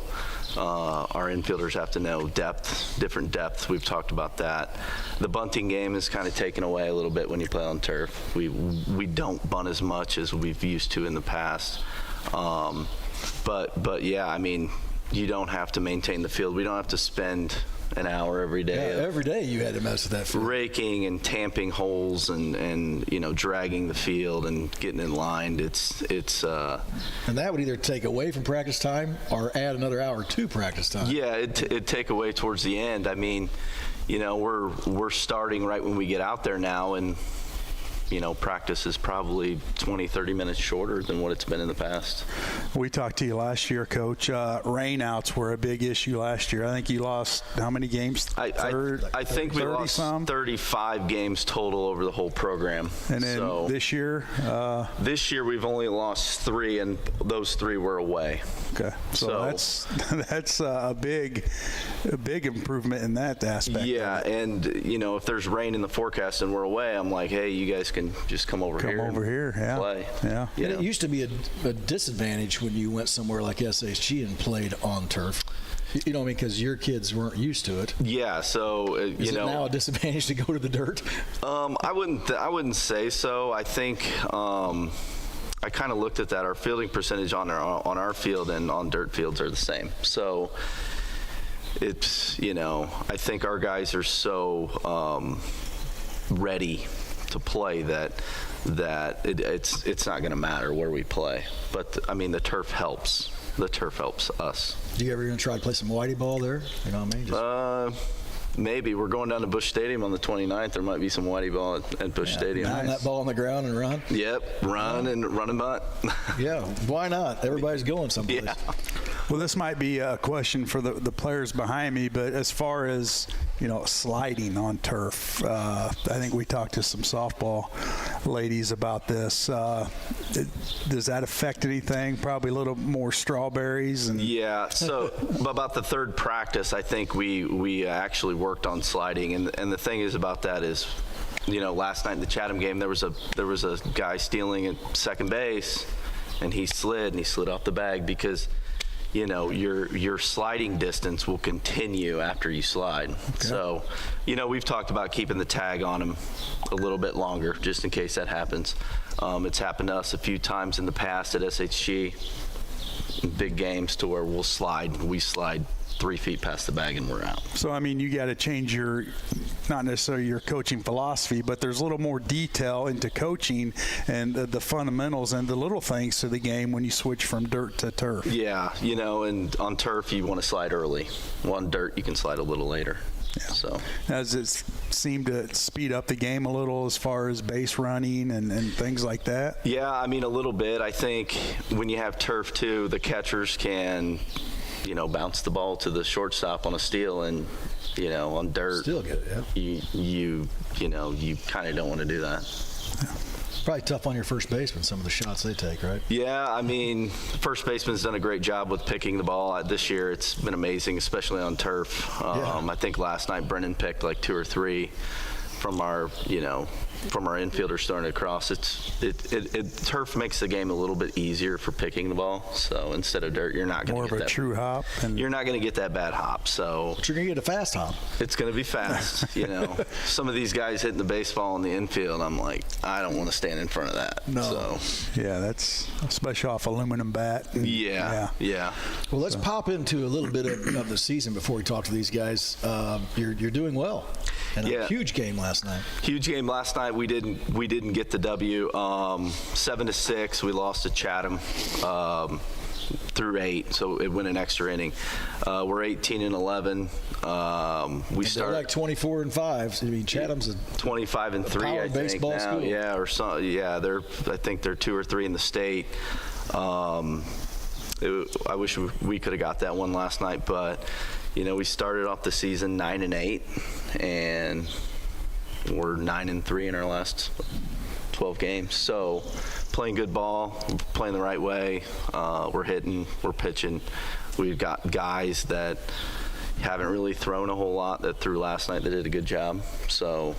Speaker 8: our infielders have to know different depth. We've talked about that. The bunting game is kind of taken away a little bit when you play on turf. We don't bunt as much as we've used to in the past. But yeah, I mean, you don't have to maintain the field. We don't have to spend an hour every day.
Speaker 3: Yeah, every day you had to mess with that field.
Speaker 8: Raking and tamping holes and dragging the field and getting in line. It's
Speaker 3: and that would either take away from practice time or add another hour to practice time.
Speaker 8: Yeah, it'd take away towards the end. I mean, we're starting right when we get out there now, and practice is probably 20, 30 minutes shorter than what it's been in the past.
Speaker 2: We talked to you last year, Coach. Rainouts were a big issue last year. I think you lost how many games?
Speaker 8: I think we lost 35 games total over the whole program.
Speaker 2: And then this year?
Speaker 8: This year we've only lost 3, and those 3 were away.
Speaker 2: Okay. So that's a big improvement in that aspect.
Speaker 8: Yeah, and if there's rain in the forecast and we're away, I'm like, hey, you guys can just come over here.
Speaker 2: Yeah.
Speaker 8: Play.
Speaker 2: Yeah.
Speaker 3: And it used to be a disadvantage when you went somewhere like SHG and played on turf. Because your kids weren't used to it.
Speaker 8: Yeah, so
Speaker 3: Is it now a disadvantage to go to the dirt?
Speaker 8: I wouldn't say so. I think I kind of looked at that. Our fielding percentage on our field and on dirt fields are the same. So it's I think our guys are so ready to play that it's not going to matter where we play. But I mean, the turf helps. The turf helps us.
Speaker 3: Do you ever going to try to play some whitey ball there? You know what I mean?
Speaker 8: Maybe. We're going down to Busch Stadium on the 29th. There might be some whitey ball at Busch Stadium.
Speaker 3: Pound that ball on the ground and run?
Speaker 8: Yep. Run and bunt.
Speaker 3: Yeah. Why not? Everybody's going someplace.
Speaker 8: Yeah.
Speaker 2: Well, this might be a question for the players behind me, but as far as, sliding on turf, I think we talked to some softball ladies about this. Does that affect anything? Probably a little more strawberries.
Speaker 8: Yeah, so about the third practice, I think we actually worked on sliding, and the thing is about that is, last night in the Chatham game, there was a guy stealing at second base, and he slid off the bag because your sliding distance will continue after you slide. Okay. So, we've talked about keeping the tag on him a little bit longer just in case that happens. It's happened to us a few times in the past at SHG, big games, to where we slide 3 feet past the bag and we're out.
Speaker 2: So, you got to change not necessarily your coaching philosophy, but there's a little more detail into coaching and the fundamentals and the little things to the game when you switch from dirt to turf.
Speaker 8: Yeah, and on turf, you want to slide early. On dirt, you can slide a little later. Yeah. So,
Speaker 2: does it seem to speed up the game a little as far as base running and things like that?
Speaker 8: Yeah, a little bit. I think when you have turf too, the catchers can bounce the ball to the shortstop on a steal, and on dirt,
Speaker 3: still get it. Yeah.
Speaker 8: You kind of don't want to do that.
Speaker 3: Yeah. Probably tough on your first baseman, some of the shots they take, right?
Speaker 8: Yeah, first baseman's done a great job with picking the ball. This year, it's been amazing, especially on turf. I think last night Brennan picked like 2 or 3 from our infielders throwing it across. Turf makes the game a little bit easier for picking the ball. So instead of dirt, you're not going to get that.
Speaker 2: More of a true hop.
Speaker 8: You're not going to get that bad hop. So
Speaker 3: but you're going to get a fast hop.
Speaker 8: It's going to be fast. Some of these guys hitting the baseball in the infield, I'm like, I don't want to stand in front of that.
Speaker 2: No.
Speaker 8: So.
Speaker 2: Yeah, that's especially off aluminum bat.
Speaker 8: Yeah.
Speaker 3: Well, let's pop into a little bit of the season before we talk to these guys. You're doing well. And a huge game last night.
Speaker 8: Huge game last night. We didn't get the W. 7-6. We lost to Chatham through 8, so it went an extra inning. We're 18-11. We
Speaker 3: start like 24-5. Chatham's a
Speaker 8: 25-3. I think now.
Speaker 3: School.
Speaker 8: Yeah, or so. Yeah, I think they're 2 or 3 in the state. I wish we could have got that one last night, but. We started off the season 9-8, and we're 9-3 in our last 12 games. So playing good ball, playing the right way. We're hitting, we're pitching. We've got guys that haven't really thrown a whole lot that threw last night that did a good job. So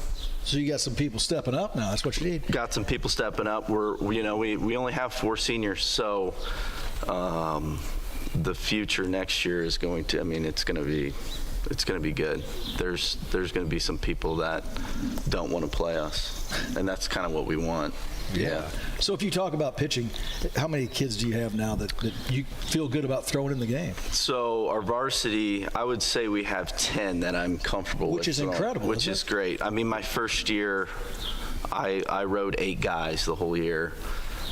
Speaker 3: you got some people stepping up now. That's what you need.
Speaker 8: Got some people stepping up. We only have 4 seniors, so. The future next year is going to. It's going to be good. There's going to be some people that don't want to play us, and that's kind of what we want. Yeah.
Speaker 3: So if you talk about pitching, how many kids do you have now that you feel good about throwing in the game?
Speaker 8: So our varsity, I would say we have 10 that I'm comfortable with.
Speaker 3: Which is incredible.
Speaker 8: Which is great. My first year, I rode 8 guys the whole year.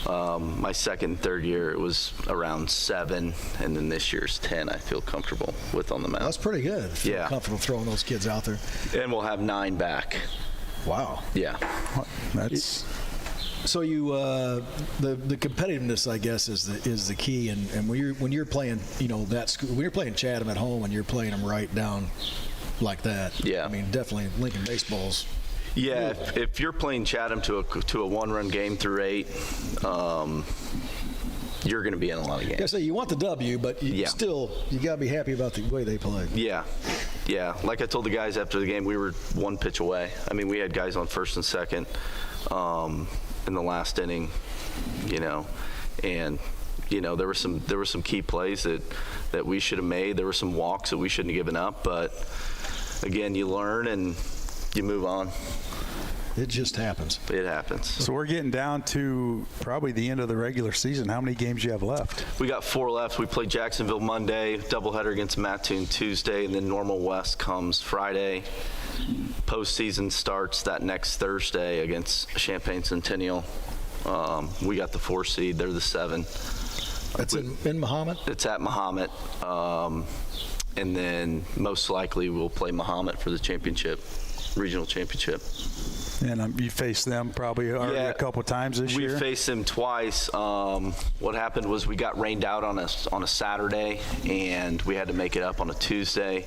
Speaker 8: My second and third year, it was around 7, and then this year's 10 I feel comfortable with on the mound.
Speaker 3: That's pretty good. Feel comfortable throwing those kids out there.
Speaker 8: And we'll have 9 back.
Speaker 3: Wow.
Speaker 8: Yeah.
Speaker 2: That's...
Speaker 3: So the competitiveness, I guess, is the key. And when you're playing, that school, when you're playing Chatham at home and you're playing them right down like that.
Speaker 8: Yeah.
Speaker 3: Definitely Lincoln baseball's.
Speaker 8: Yeah, if you're playing Chatham to a 1-run game through 8, you're going to be in a lot of games.
Speaker 3: Yeah, so you want the W, but you got to be happy about the way they play.
Speaker 8: Yeah. Like I told the guys after the game, we were 1 pitch away. We had guys on first and second in the last inning, and there were some key plays that we should have made. There were some walks that we shouldn't have given up, but again, you learn and you move on.
Speaker 3: It just happens.
Speaker 8: It happens.
Speaker 2: So we're getting down to probably the end of the regular season. How many games do you have left?
Speaker 8: We got 4 left. We play Jacksonville Monday, doubleheader against Mattoon Tuesday, and then Normal West comes Friday. Postseason starts that next Thursday against Champaign Centennial. We got the 4 seed. They're the 7.
Speaker 3: That's in Mahomet?
Speaker 8: It's at Mahomet. And then most likely we'll play Mahomet for the championship. Regional championship.
Speaker 2: And you faced them probably already a couple times this year.
Speaker 8: We faced them twice. What happened was we got rained out on a Saturday, and we had to make it up on a Tuesday.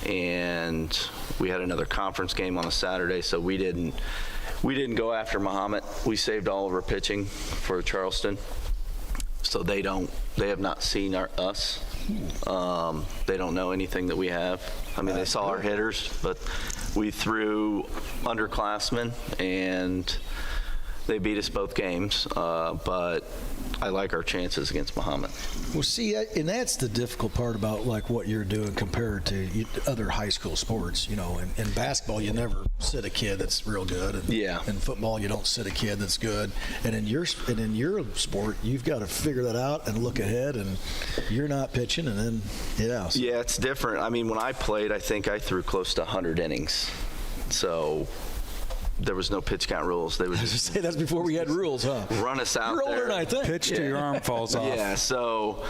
Speaker 8: And we had another conference game on a Saturday, so we didn't go after Muhammad. We saved all of our pitching for Charleston. So they have not seen us. They don't know anything that we have. I mean, they saw our hitters, but we threw underclassmen, and they beat us both games. But I like our chances against Muhammad.
Speaker 3: Well, see, and that's the difficult part about like what you're doing compared to other high school sports. You know, in basketball, you never sit a kid that's real good. And in football, you don't sit a kid that's good. And in your sport, you've got to figure that out and look ahead. And you're not pitching, and then Yeah,
Speaker 8: it's different. I mean, when I played, I think I threw close to 100 innings. So there was no pitch count rules. They would just
Speaker 3: say that's before we had rules, huh?
Speaker 8: Run us out there.
Speaker 3: You're older than I think.
Speaker 2: Pitch till your arm falls off.
Speaker 8: Yeah, so,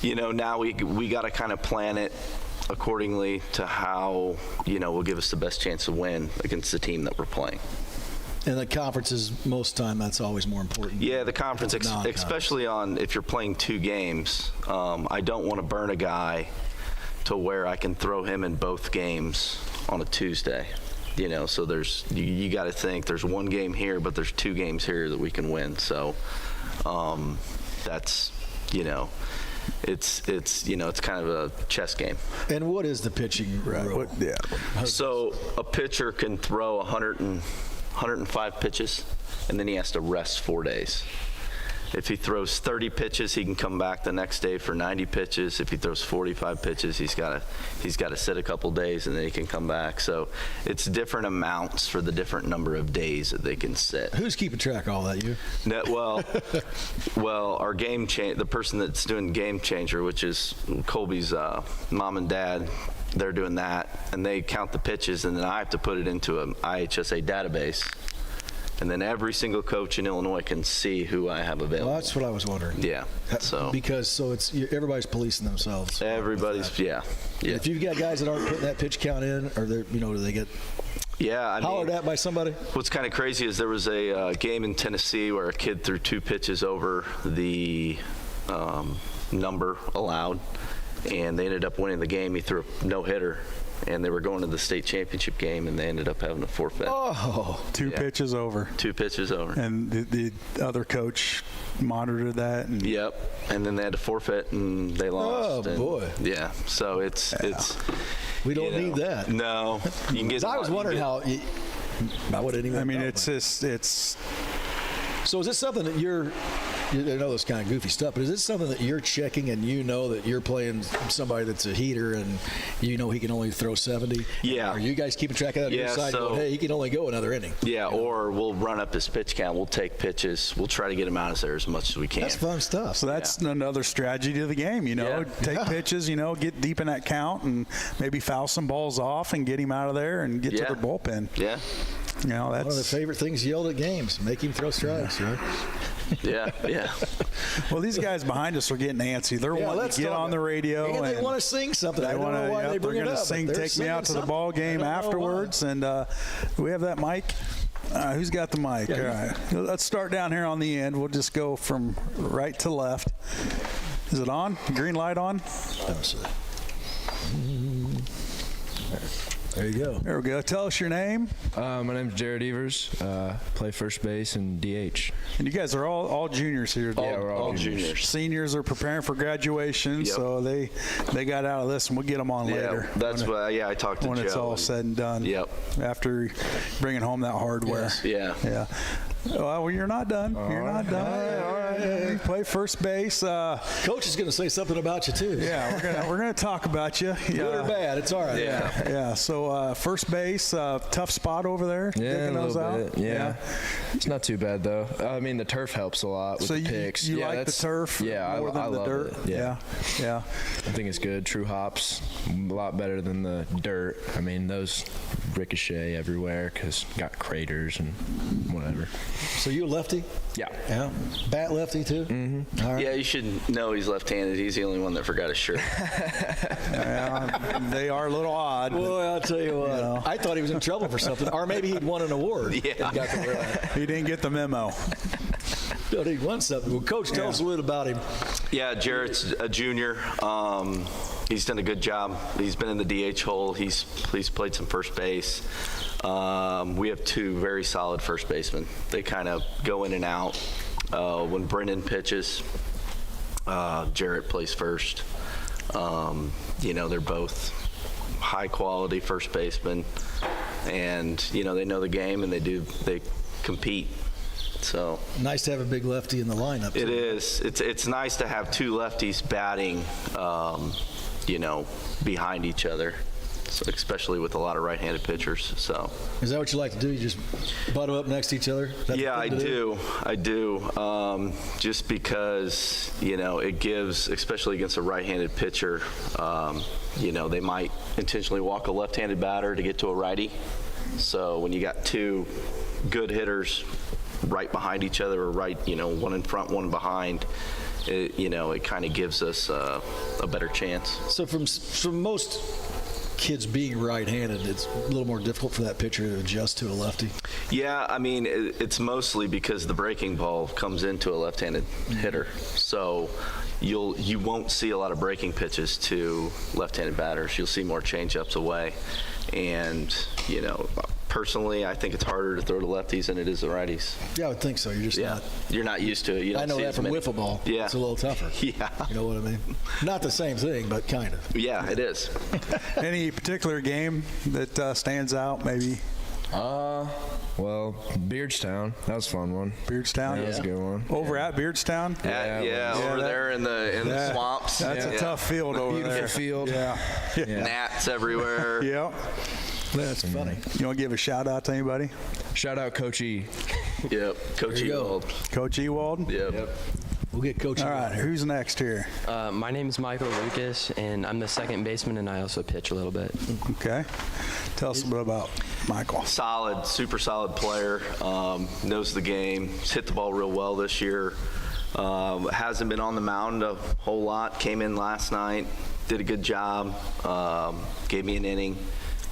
Speaker 8: now we got to kind of plan it accordingly to how, will give us the best chance to win against the team that we're playing.
Speaker 3: And the conferences, most time, that's always more important.
Speaker 8: Yeah, the conference, especially if you're playing 2 games, I don't want to burn a guy to where I can throw him in both games on a Tuesday. So you got to think there's 1 game here, but there's 2 games here that we can win. So that's, it's kind of a chess game.
Speaker 3: And what is the pitching rule?
Speaker 8: So a pitcher can throw 105 pitches, and then he has to rest 4 days. If he throws 30 pitches, he can come back the next day for 90 pitches. If he throws 45 pitches, he's got to sit a couple days, and then he can come back. So it's different amounts for the different number of days that they can sit.
Speaker 3: Who's keeping track of all that? You?
Speaker 8: No, well, our the person that's doing Game Changer, which is Colby's mom and dad, they're doing that, and they count the pitches, and then I have to put it into an IHSA database. And then every single coach in Illinois can see who I have available.
Speaker 3: Well, that's what I was wondering.
Speaker 8: Yeah. So
Speaker 3: it's everybody's policing themselves.
Speaker 8: Everybody's yeah.
Speaker 3: If you've got guys that aren't putting that pitch count in, or do they get hollered at by somebody? What's
Speaker 8: kind of crazy is there was a game in Tennessee where a kid threw 2 pitches over the number allowed, and they ended up winning the game. He threw a no-hitter. And they were going to the state championship game, and they ended up having a forfeit.
Speaker 2: Oh, 2 pitches over.
Speaker 8: 2 pitches over.
Speaker 2: And the other coach monitored that.
Speaker 8: Yep. And then they had to forfeit, and they lost.
Speaker 3: Oh, boy.
Speaker 8: Yeah. So it's.
Speaker 3: We don't need that.
Speaker 8: No. You can get.
Speaker 3: I was wondering how. I wouldn't even.
Speaker 2: I mean, it's.
Speaker 3: So is this something that I know this kind of goofy stuff, but is this something that you're checking, and that you're playing somebody that's a heater, and he can only throw 70?
Speaker 8: Yeah.
Speaker 3: Are you guys keeping track of that on your side?
Speaker 8: So,
Speaker 3: hey, he can only go another inning.
Speaker 8: Yeah, or we'll run up his pitch count. We'll take pitches. We'll try to get him out of there as much as we can.
Speaker 3: That's fun stuff.
Speaker 2: So that's another strategy to the game, Take pitches, get deep in that count, and maybe foul some balls off and get him out of there and get to the bullpen.
Speaker 8: Yeah.
Speaker 2: That's
Speaker 3: one of the favorite things yelled at games. Make him throw strikes, right?
Speaker 8: Yeah.
Speaker 2: Well, these guys behind us are getting antsy. They're wanting to get on the radio.
Speaker 3: And they want to sing something. I don't know why they bring it up.
Speaker 2: They're going to sing Take Me Out to the Ball Game afterwards. And do we have that mic? Who's got the mic? All right. Let's start down here on the end. We'll just go from right to left. Is it on? Green light on?
Speaker 3: There you go.
Speaker 2: There we go. Tell us your name.
Speaker 9: My name's Jared Evers. Play first base and DH.
Speaker 2: And you guys are all juniors here.
Speaker 8: Yeah, we're all juniors.
Speaker 2: Seniors are preparing for graduation, so they got out of this, and we'll get them on later.
Speaker 8: That's I talked to
Speaker 2: when
Speaker 8: Joe.
Speaker 2: It's all said and done.
Speaker 8: Yep.
Speaker 2: After bringing home that hardware.
Speaker 8: Yes.
Speaker 2: Yeah. Well, you're not done. You're not done. All right. You play first base.
Speaker 3: Coach is going to say something about you too.
Speaker 2: Yeah, we're gonna talk about you.
Speaker 3: Good or bad, it's all right.
Speaker 2: Yeah. So first base, tough spot over there.
Speaker 9: Yeah,
Speaker 2: Digging
Speaker 9: a
Speaker 2: those
Speaker 9: little
Speaker 2: out.
Speaker 9: bit. Yeah. It's not too bad though. I mean, the turf helps a lot with
Speaker 2: So
Speaker 9: the
Speaker 2: you
Speaker 9: picks.
Speaker 2: like the
Speaker 9: that's-
Speaker 2: turf
Speaker 9: Yeah,
Speaker 2: more
Speaker 9: I
Speaker 2: than the
Speaker 9: love
Speaker 2: dirt?
Speaker 9: It. Yeah.
Speaker 2: Yeah.
Speaker 9: I think it's good. True hops, a lot better than the dirt. I mean, those ricochet everywhere because got craters and whatever.
Speaker 3: So you a lefty?
Speaker 9: Yeah.
Speaker 3: Yeah. Bat lefty too? Mm-hmm. All right.
Speaker 8: Yeah, you should know he's left-handed. He's the only one that forgot his shirt.
Speaker 2: Yeah, they are a little odd.
Speaker 3: Well, I'll tell you what. I thought he was in trouble for something, or maybe he'd won an award.
Speaker 8: Yeah.
Speaker 3: And got the
Speaker 2: He didn't get the memo.
Speaker 3: No, he won something. Well, Coach, tell us a little about him.
Speaker 8: Yeah, Jarrett's a junior. He's done a good job. He's been in the DH hole. He's played some first base. We have two very solid first basemen. They kind of go in and out. When Brennan pitches, Jarrett plays first. They're both high quality first basemen, and they know the game and they compete. So
Speaker 3: Nice to have a big lefty in the lineup.
Speaker 8: it is. It's nice to have two lefties batting, behind each other, so especially with a lot of right-handed pitchers. So
Speaker 3: Is that what you like to do? You just butt up next to each other? Is that the
Speaker 8: yeah,
Speaker 3: thing
Speaker 8: I
Speaker 3: to
Speaker 8: do. I do. Just because it gives, especially against a right-handed pitcher, they might intentionally walk a left-handed batter to get to a righty. So when you got two good hitters right behind each other, or right, one in front, one behind, it kind of gives us a better chance.
Speaker 3: So from most kids being right-handed, it's a little more difficult for that pitcher to adjust to a lefty.
Speaker 8: Yeah, I mean, it's mostly because the breaking ball comes into a left-handed hitter. So you won't see a lot of breaking pitches to left-handed batters. You'll see more change-ups away. And, personally, I think it's harder to throw to lefties than it is to righties.
Speaker 3: Yeah, I would think so. You're just not.
Speaker 8: You're not used to it. You don't
Speaker 3: I know
Speaker 8: see
Speaker 3: that
Speaker 8: as
Speaker 3: from
Speaker 8: many.
Speaker 3: wiffle ball.
Speaker 8: Yeah.
Speaker 3: It's a little tougher.
Speaker 8: Yeah.
Speaker 3: You know what I mean? Not the same thing, but kind of.
Speaker 8: Yeah, it is.
Speaker 2: Any particular game that stands out, maybe?
Speaker 9: Well, Beardstown. That was a fun one.
Speaker 2: Beardstown?
Speaker 9: Yeah, that was a good one.
Speaker 2: Over at Beardstown?
Speaker 8: Over there in the swamps.
Speaker 2: That's a tough field over
Speaker 9: Beautiful
Speaker 2: there.
Speaker 9: field.
Speaker 2: Yeah.
Speaker 8: Gnats everywhere.
Speaker 2: Yep.
Speaker 3: That's funny.
Speaker 2: You want to give a shout out to anybody?
Speaker 9: Shout out Coach E.
Speaker 8: Yep. Coach
Speaker 3: There you go.
Speaker 8: Ewald.
Speaker 2: Coach Ewald?
Speaker 8: Yep.
Speaker 3: We'll get Coach.
Speaker 2: All right, who's next here?
Speaker 10: My name is Michael Lucas, and I'm the second baseman, and I also pitch a little bit.
Speaker 2: Okay. Tell us a bit about Michael.
Speaker 8: Solid, super solid player. Knows the game. He's hit the ball real well this year. Hasn't been on the mound a whole lot. Came in last night. Did a good job. Gave me an inning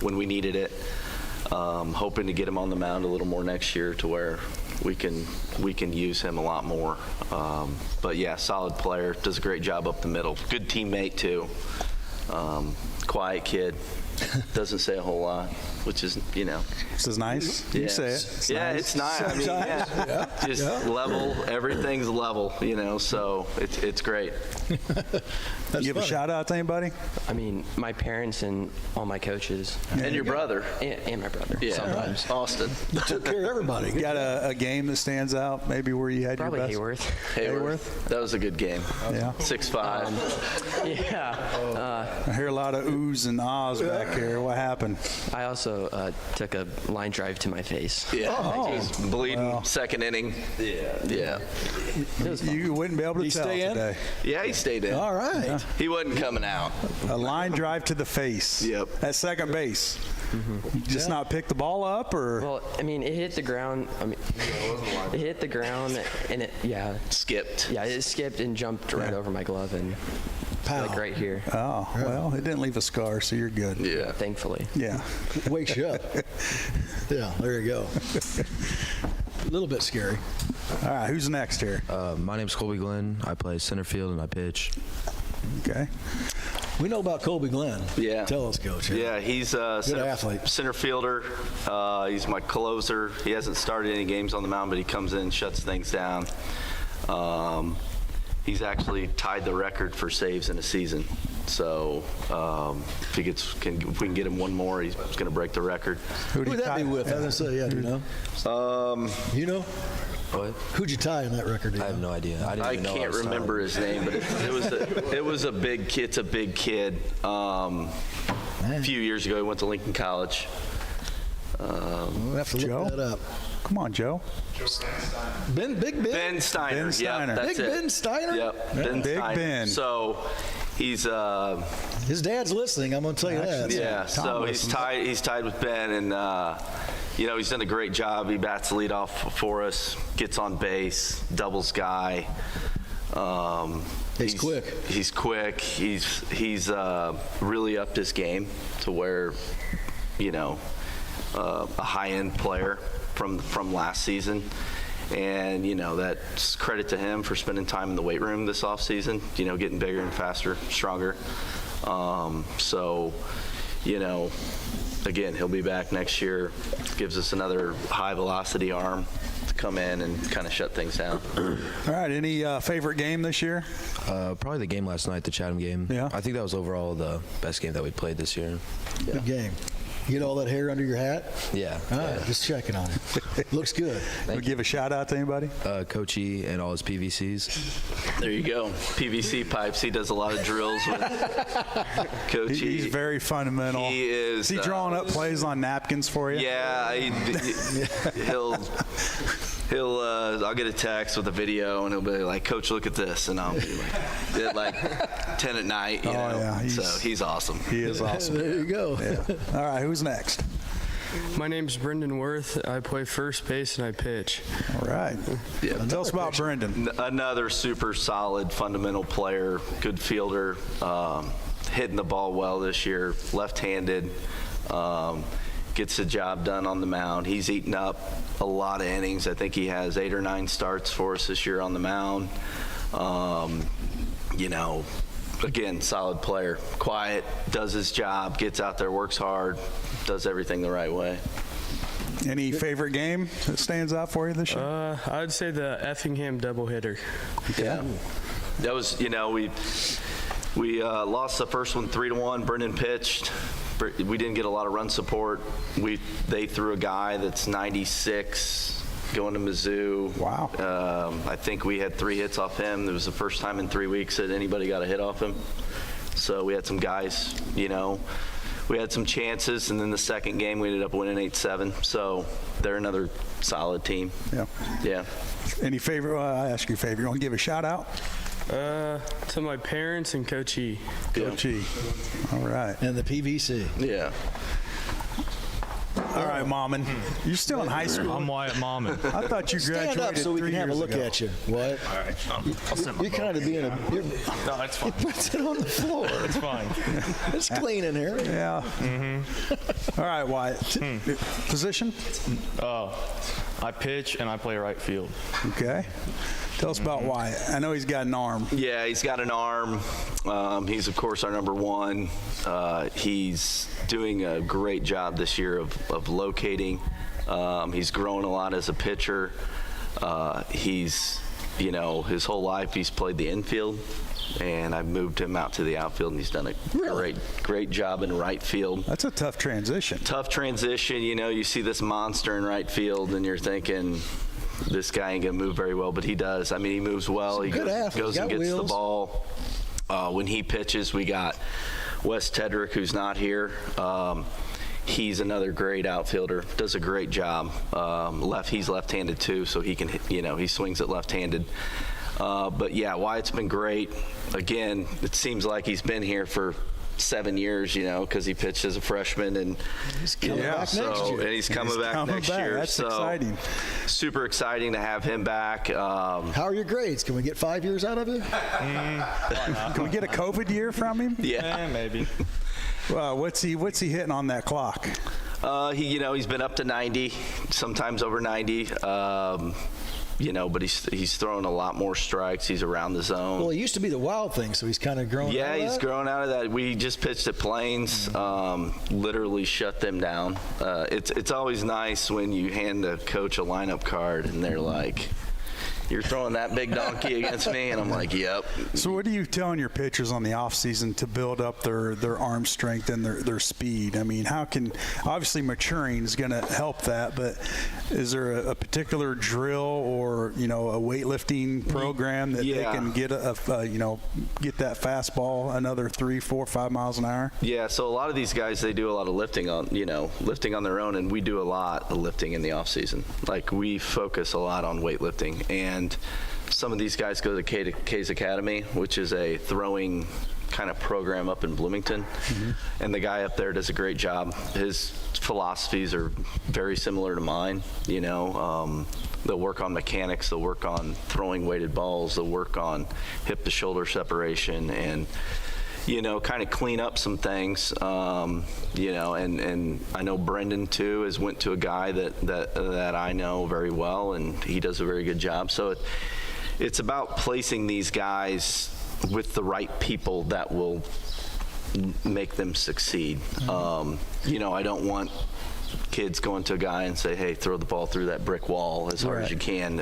Speaker 8: when we needed it. Hoping to get him on the mound a little more next year to where we can use him a lot more. But yeah, solid player. Does a great job up the middle. Good teammate too. Quiet kid. Doesn't say a whole lot, which is,
Speaker 2: This is nice. You say it. It's nice.
Speaker 8: It's nice. I mean, just level. Everything's level, so it's great.
Speaker 3: That's
Speaker 2: Give a
Speaker 3: funny.
Speaker 2: shout out to anybody?
Speaker 10: I mean, my parents and all my coaches,
Speaker 8: And your brother.
Speaker 10: and my brother.
Speaker 8: Yeah.
Speaker 10: Sometimes.
Speaker 8: Austin.
Speaker 3: Took care of everybody.
Speaker 2: You got a game that stands out, maybe where you had
Speaker 10: Probably
Speaker 2: your best?
Speaker 10: Hayworth.
Speaker 8: Hayworth. That was a good game.
Speaker 2: Yeah.
Speaker 8: 6'5".
Speaker 10: Yeah.
Speaker 2: I hear a lot of oohs and ahs back here. What happened?
Speaker 10: I also took a line drive to my face.
Speaker 8: Yeah. He's bleeding second inning. Yeah.
Speaker 2: You wouldn't be able to
Speaker 3: He
Speaker 2: tell
Speaker 3: stay in?
Speaker 2: today.
Speaker 8: Yeah, he stayed in.
Speaker 3: All right.
Speaker 8: He wasn't coming out.
Speaker 2: A line drive to the face.
Speaker 8: Yep.
Speaker 2: At second base. Just not pick the ball up, or
Speaker 10: Well, I mean, it hit the ground. It hit the ground, and it
Speaker 8: Skipped.
Speaker 10: it skipped and jumped right over my glove, and
Speaker 3: Pow.
Speaker 10: like right here.
Speaker 2: oh, well, it didn't leave a scar, so you're good.
Speaker 8: Yeah.
Speaker 10: Thankfully.
Speaker 2: Yeah.
Speaker 3: Wakes you up. Yeah, there you go. A little bit scary.
Speaker 2: All right, who's next here?
Speaker 9: My name's Colby Glenn. I play center field and I pitch.
Speaker 2: Okay.
Speaker 3: We know about Colby Glenn.
Speaker 8: Yeah.
Speaker 3: Tell us, Coach.
Speaker 8: Yeah, he's a
Speaker 3: athlete.
Speaker 8: center fielder. He's my closer. He hasn't started any games on the mound, but he comes in and shuts things down. He's actually tied the record for saves in a season. So if we can get him one more, he's going to break the record.
Speaker 3: Who would that be with? I was going to say, yeah, do you know? You know?
Speaker 9: What?
Speaker 3: Who'd you tie in that record? Do you
Speaker 9: I have
Speaker 3: know?
Speaker 9: no idea. I didn't
Speaker 8: I
Speaker 9: even know
Speaker 8: can't
Speaker 9: was
Speaker 8: remember his name, but it was a big kid. It's a big kid. A few years ago, he went to Lincoln College.
Speaker 3: We'll have to look
Speaker 2: Joe?
Speaker 3: that up.
Speaker 2: Come on, Joe.
Speaker 3: Big Ben.
Speaker 8: Ben Steiner.
Speaker 2: Ben Steiner.
Speaker 8: Yep, that's
Speaker 3: Big
Speaker 8: it.
Speaker 3: Ben Steiner?
Speaker 8: Yep, Ben
Speaker 2: Big
Speaker 8: Steiner.
Speaker 2: Ben.
Speaker 8: So he's
Speaker 3: His dad's listening, I'm going to tell you that.
Speaker 8: yeah. So he's tied. He's tied with Ben, and he's done a great job. He bats the lead off for us, gets on base, doubles guy.
Speaker 3: He's quick.
Speaker 8: He's quick. He's really upped his game to where, a high-end player from last season. And, that's credit to him for spending time in the weight room this offseason, getting bigger and faster, stronger. Again, he'll be back next year. Gives us another high-velocity arm to come in and kind of shut things down.
Speaker 2: All right, any favorite game this year?
Speaker 9: Probably the game last night, the Chatham game.
Speaker 2: Yeah.
Speaker 9: I think that was overall the best game that we played this year.
Speaker 3: Good game. You get all that hair under your hat?
Speaker 9: Yeah.
Speaker 3: All right, just checking on it. Looks good.
Speaker 2: We'll give a shout out to anybody?
Speaker 9: Coach E and all his PVCs.
Speaker 8: There you go. PVC pipes. He does a lot of drills with Coach E.
Speaker 2: He's very fundamental.
Speaker 8: He is.
Speaker 2: Is he drawing up plays on napkins for you?
Speaker 8: Yeah, he'll I'll get a text with a video and he'll be like, Coach, look at this, and I'll be like 10 at night, you know.
Speaker 2: Yeah,
Speaker 8: so he's awesome.
Speaker 2: He is awesome.
Speaker 3: There you go.
Speaker 2: Yeah. All right, who's next?
Speaker 11: My name's Brendan Worth. I play first base and I pitch.
Speaker 2: All right.
Speaker 8: Yeah.
Speaker 2: Tell us about Brendan.
Speaker 8: Another super solid fundamental player, good fielder, hitting the ball well this year, left-handed, gets the job done on the mound. He's eaten up a lot of innings. I think he has 8 or 9 starts for us this year on the mound. Again, solid player, quiet, does his job, gets out there, works hard, does everything the right way.
Speaker 2: Any favorite game that stands out for you this year?
Speaker 11: I'd say the Effingham doubleheader.
Speaker 8: Yeah. That was, we lost the first one 3-1. Brendan pitched. We didn't get a lot of run support. They threw a guy that's 96 going to Mizzou.
Speaker 2: Wow.
Speaker 8: I think we had 3 hits off him. It was the first time in 3 weeks that anybody got a hit off him. So we had some guys, we had some chances, and then the second game we ended up winning 8-7. So they're another solid team.
Speaker 2: Yeah.
Speaker 8: Yeah.
Speaker 2: Any favorite? I ask you a favor. You want to give a shout out?
Speaker 11: To my parents and Coach E.
Speaker 2: Coach E. All right.
Speaker 3: And the PVC.
Speaker 8: Yeah.
Speaker 2: All right, Mommin. You're still in high school.
Speaker 12: I'm Wyatt Mommin.
Speaker 2: I thought you graduated
Speaker 3: Stand up so we
Speaker 2: 3
Speaker 3: can have a
Speaker 2: years
Speaker 3: look
Speaker 2: ago.
Speaker 3: at you. What?
Speaker 12: All right, I'll sit my
Speaker 3: You're kind of being a.
Speaker 12: No, it's fine.
Speaker 3: He puts it on the floor.
Speaker 12: It's fine.
Speaker 3: It's clean in here.
Speaker 2: Yeah.
Speaker 12: Mm-hmm.
Speaker 2: All right, Wyatt. Position?
Speaker 12: I pitch and I play right field.
Speaker 2: Okay. Tell us about Wyatt. I know he's got an arm.
Speaker 8: Yeah, he's got an arm. He's, of course, our number one. He's doing a great job this year of locating. He's grown a lot as a pitcher. He's, his whole life he's played the infield, and I've moved him out to the outfield, and he's done a great job in right field.
Speaker 2: That's a tough transition.
Speaker 8: Tough transition. You see this monster in right field, and you're thinking, this guy ain't going to move very well, but he does. I mean, he moves well. He goes and gets the ball. When he pitches, we got Wes Tedrick, who's not here. He's another great outfielder, does a great job. He's left-handed too, so he can, he swings it left-handed. But yeah, Wyatt's been great. Again, it seems like he's been here for 7 years, because he pitched as a freshman, and
Speaker 3: he's coming back next year.
Speaker 8: And he's coming back next year.
Speaker 2: That's exciting.
Speaker 8: Super exciting to have him back.
Speaker 3: How are your grades? Can we get 5 years out of you?
Speaker 2: Can we get a COVID year from him?
Speaker 8: Yeah,
Speaker 12: maybe.
Speaker 2: What's he hitting on that clock?
Speaker 8: He's been up to 90, sometimes over 90. But he's throwing a lot more strikes. He's around the zone.
Speaker 3: Well, he used to be the wild thing, so he's kind of grown out of that?
Speaker 8: Yeah, he's grown out of that. We just pitched at Plains, literally shut them down. It's always nice when you hand the coach a lineup card and they're like, you're throwing that big donkey against me? And I'm like, yep.
Speaker 2: So what are you telling your pitchers on the off season to build up their arm strength and their speed? I mean, obviously maturing is going to help that, but is there a particular drill or, a weightlifting program that they can get get that fastball another 3, 4, 5 miles an hour?
Speaker 8: Yeah, so a lot of these guys, they do a lot of lifting on their own, and we do a lot of lifting in the off season. Like, we focus a lot on weightlifting, and some of these guys go to K's Academy, which is a throwing kind of program up in Bloomington, and the guy up there does a great job. His philosophies are very similar to mine. They'll work on mechanics, they'll work on throwing weighted balls, they'll work on hip to shoulder separation, and kind of clean up some things, and I know Brendan too has went to a guy that I know very well, and he does a very good job. So it's about placing these guys with the right people that will make them succeed. I don't want kids going to a guy and say, hey, throw the ball through that brick wall as hard as you can,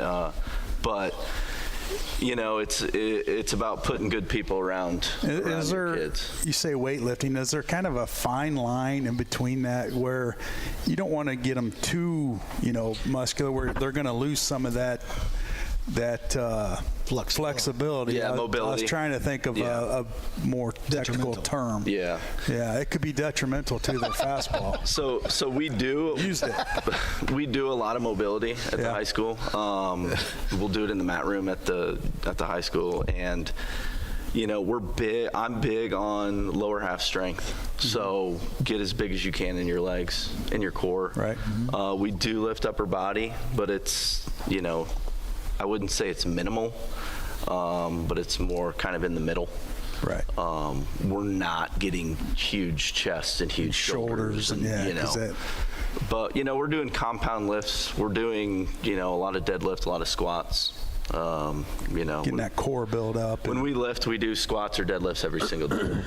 Speaker 8: but it's about putting good people around your kids.
Speaker 2: You say weightlifting, is there kind of a fine line in between that where you don't want to get them too, muscular, where they're going to lose some of that flexibility?
Speaker 8: Mobility.
Speaker 2: I was trying to think of a more technical term.
Speaker 8: Yeah,
Speaker 2: it could be detrimental to their fastball.
Speaker 8: So we do
Speaker 2: used it.
Speaker 8: We do a lot of mobility at the high school. We'll do it in the mat room at the high school, and we're big. I'm big on lower half strength. So get as big as you can in your legs, in your core.
Speaker 2: Right.
Speaker 8: We do lift upper body, but it's I wouldn't say it's minimal, but it's more kind of in the middle.
Speaker 2: Right.
Speaker 8: We're not getting huge chests and huge shoulders and but we're doing compound lifts. We're doing a lot of deadlift, a lot of squats.
Speaker 2: Getting that core build up.
Speaker 8: When we lift, we do squats or deadlifts every single day.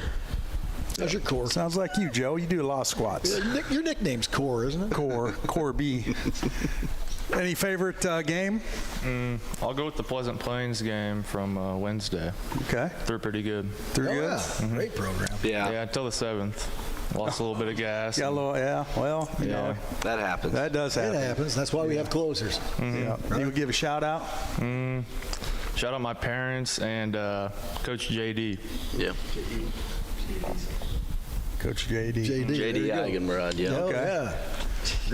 Speaker 3: How's your core?
Speaker 2: Sounds like you, Joe. You do a lot of squats.
Speaker 3: Your nickname's Core, isn't it?
Speaker 2: Core B. Any favorite game?
Speaker 12: I'll go with the Pleasant Plains game from Wednesday.
Speaker 2: Okay.
Speaker 12: They're pretty good.
Speaker 2: Good?
Speaker 3: Yeah. Great program.
Speaker 8: Yeah.
Speaker 12: Yeah, until the 7th. Lost a little bit of gas.
Speaker 2: Got a little, well,
Speaker 8: that happens.
Speaker 2: That does happen.
Speaker 3: It happens. That's why we have closers.
Speaker 2: Yeah. You would give a shout out?
Speaker 12: Shout out my parents and Coach JD.
Speaker 8: Yeah.
Speaker 2: Coach JD.
Speaker 8: JD Eigenrod, yeah.
Speaker 2: Okay.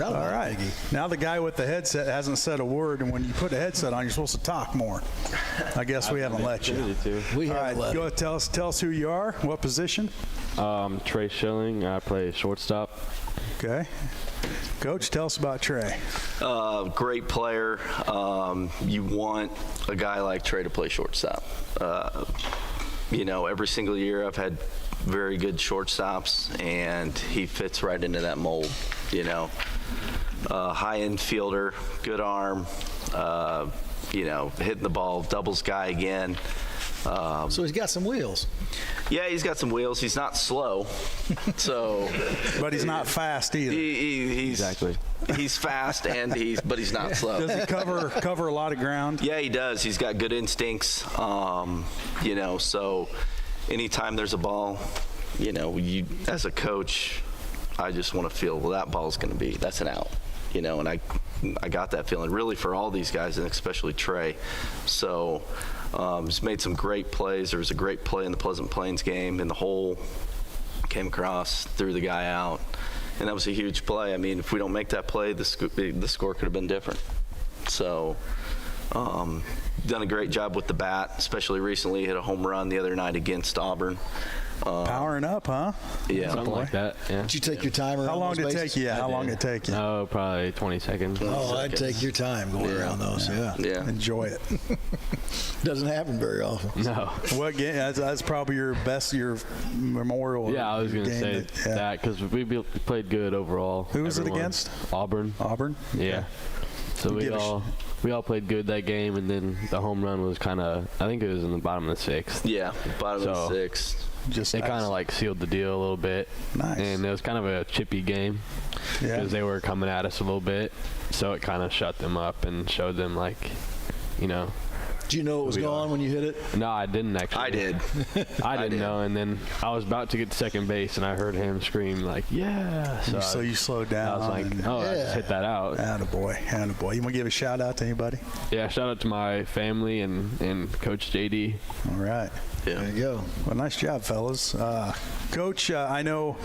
Speaker 2: All right. Now the guy with the headset hasn't said a word, and when you put a headset on, you're supposed to talk more. I guess we haven't let you.
Speaker 3: We
Speaker 2: All right,
Speaker 3: haven't let
Speaker 2: go ahead, tell us who you are, what position.
Speaker 13: Trey Schilling. I play shortstop.
Speaker 2: Okay. Coach, tell us about Trey.
Speaker 8: Great player. You want a guy like Trey to play shortstop. Every single year I've had very good shortstops, and he fits right into that mold. High-end fielder, good arm, hitting the ball, doubles guy again.
Speaker 3: So he's got some wheels.
Speaker 8: Yeah, he's got some wheels. He's not slow, so.
Speaker 2: But he's not fast either.
Speaker 8: Exactly. He's fast, but he's not slow.
Speaker 2: Does he cover a lot of ground?
Speaker 8: Yeah, he does. He's got good instincts. So anytime there's a ball, you as a coach, I just want to feel, well, that ball's going to be, that's an out, and I got that feeling really for all these guys, and especially Trey. So he's made some great plays. There was a great play in the Pleasant Plains game in the hole, came across, threw the guy out, and that was a huge play. I mean, if we don't make that play, the score could have been different. So done a great job with the bat, especially recently. Hit a home run the other night against Auburn.
Speaker 2: Powering up, huh?
Speaker 8: Yeah.
Speaker 13: Something like that, yeah.
Speaker 3: Did you take your time around
Speaker 2: How long did it take you? How long did it take you?
Speaker 13: Oh, probably 20 seconds.
Speaker 3: I'd take your time going around those,
Speaker 8: Yeah.
Speaker 2: Enjoy it.
Speaker 3: Doesn't happen very often.
Speaker 13: No.
Speaker 2: What game? That's probably your memorial.
Speaker 13: Yeah, I was going to say that because we played good overall.
Speaker 2: Who was it against?
Speaker 13: Auburn.
Speaker 2: Auburn?
Speaker 13: Yeah. So we all played good that game, and then the home run was kind of, I think it was in the bottom of the 6th.
Speaker 8: Yeah, bottom of the 6th.
Speaker 13: It kind of sealed the deal a little bit.
Speaker 2: Nice.
Speaker 13: And it was kind of a chippy game because they were coming at us a little bit. So it kind of shut them up and showed them
Speaker 3: Do you know it was gone when you hit it?
Speaker 13: No, I didn't actually.
Speaker 8: I did.
Speaker 13: I didn't know, and then I was about to get to second base, and I heard him scream like, "Yeah!"
Speaker 2: So you slowed down.
Speaker 13: I was like,
Speaker 2: and-
Speaker 13: "Oh, I just hit that out."
Speaker 2: Attaboy, attaboy. You want to give a shout out to anybody?
Speaker 13: Yeah, shout out to my family and Coach JD.
Speaker 2: All right.
Speaker 8: Yeah.
Speaker 3: There you go.
Speaker 2: Well, nice job, fellas. Coach, I know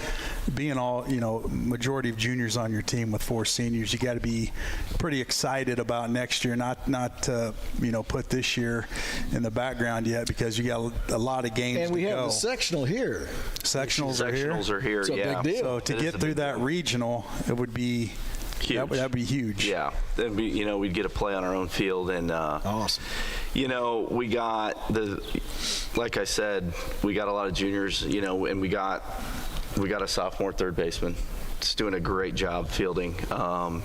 Speaker 2: being majority of juniors on your team with 4 seniors, you got to be pretty excited about next year. Not put this year in the background yet because you got a lot of games.
Speaker 3: And we
Speaker 2: to
Speaker 3: have
Speaker 2: go.
Speaker 3: the sectional here.
Speaker 2: Sectionals are here.
Speaker 8: Sectionals are here.
Speaker 3: It's a
Speaker 8: yeah.
Speaker 3: big deal.
Speaker 2: So to get through that regional, it would be
Speaker 8: Huge.
Speaker 2: That'd be huge.
Speaker 8: Yeah. Then we'd get to play on our own field, and
Speaker 3: awesome.
Speaker 8: We got like I said, we got a lot of juniors, and we got a sophomore third baseman. He's doing a great job fielding.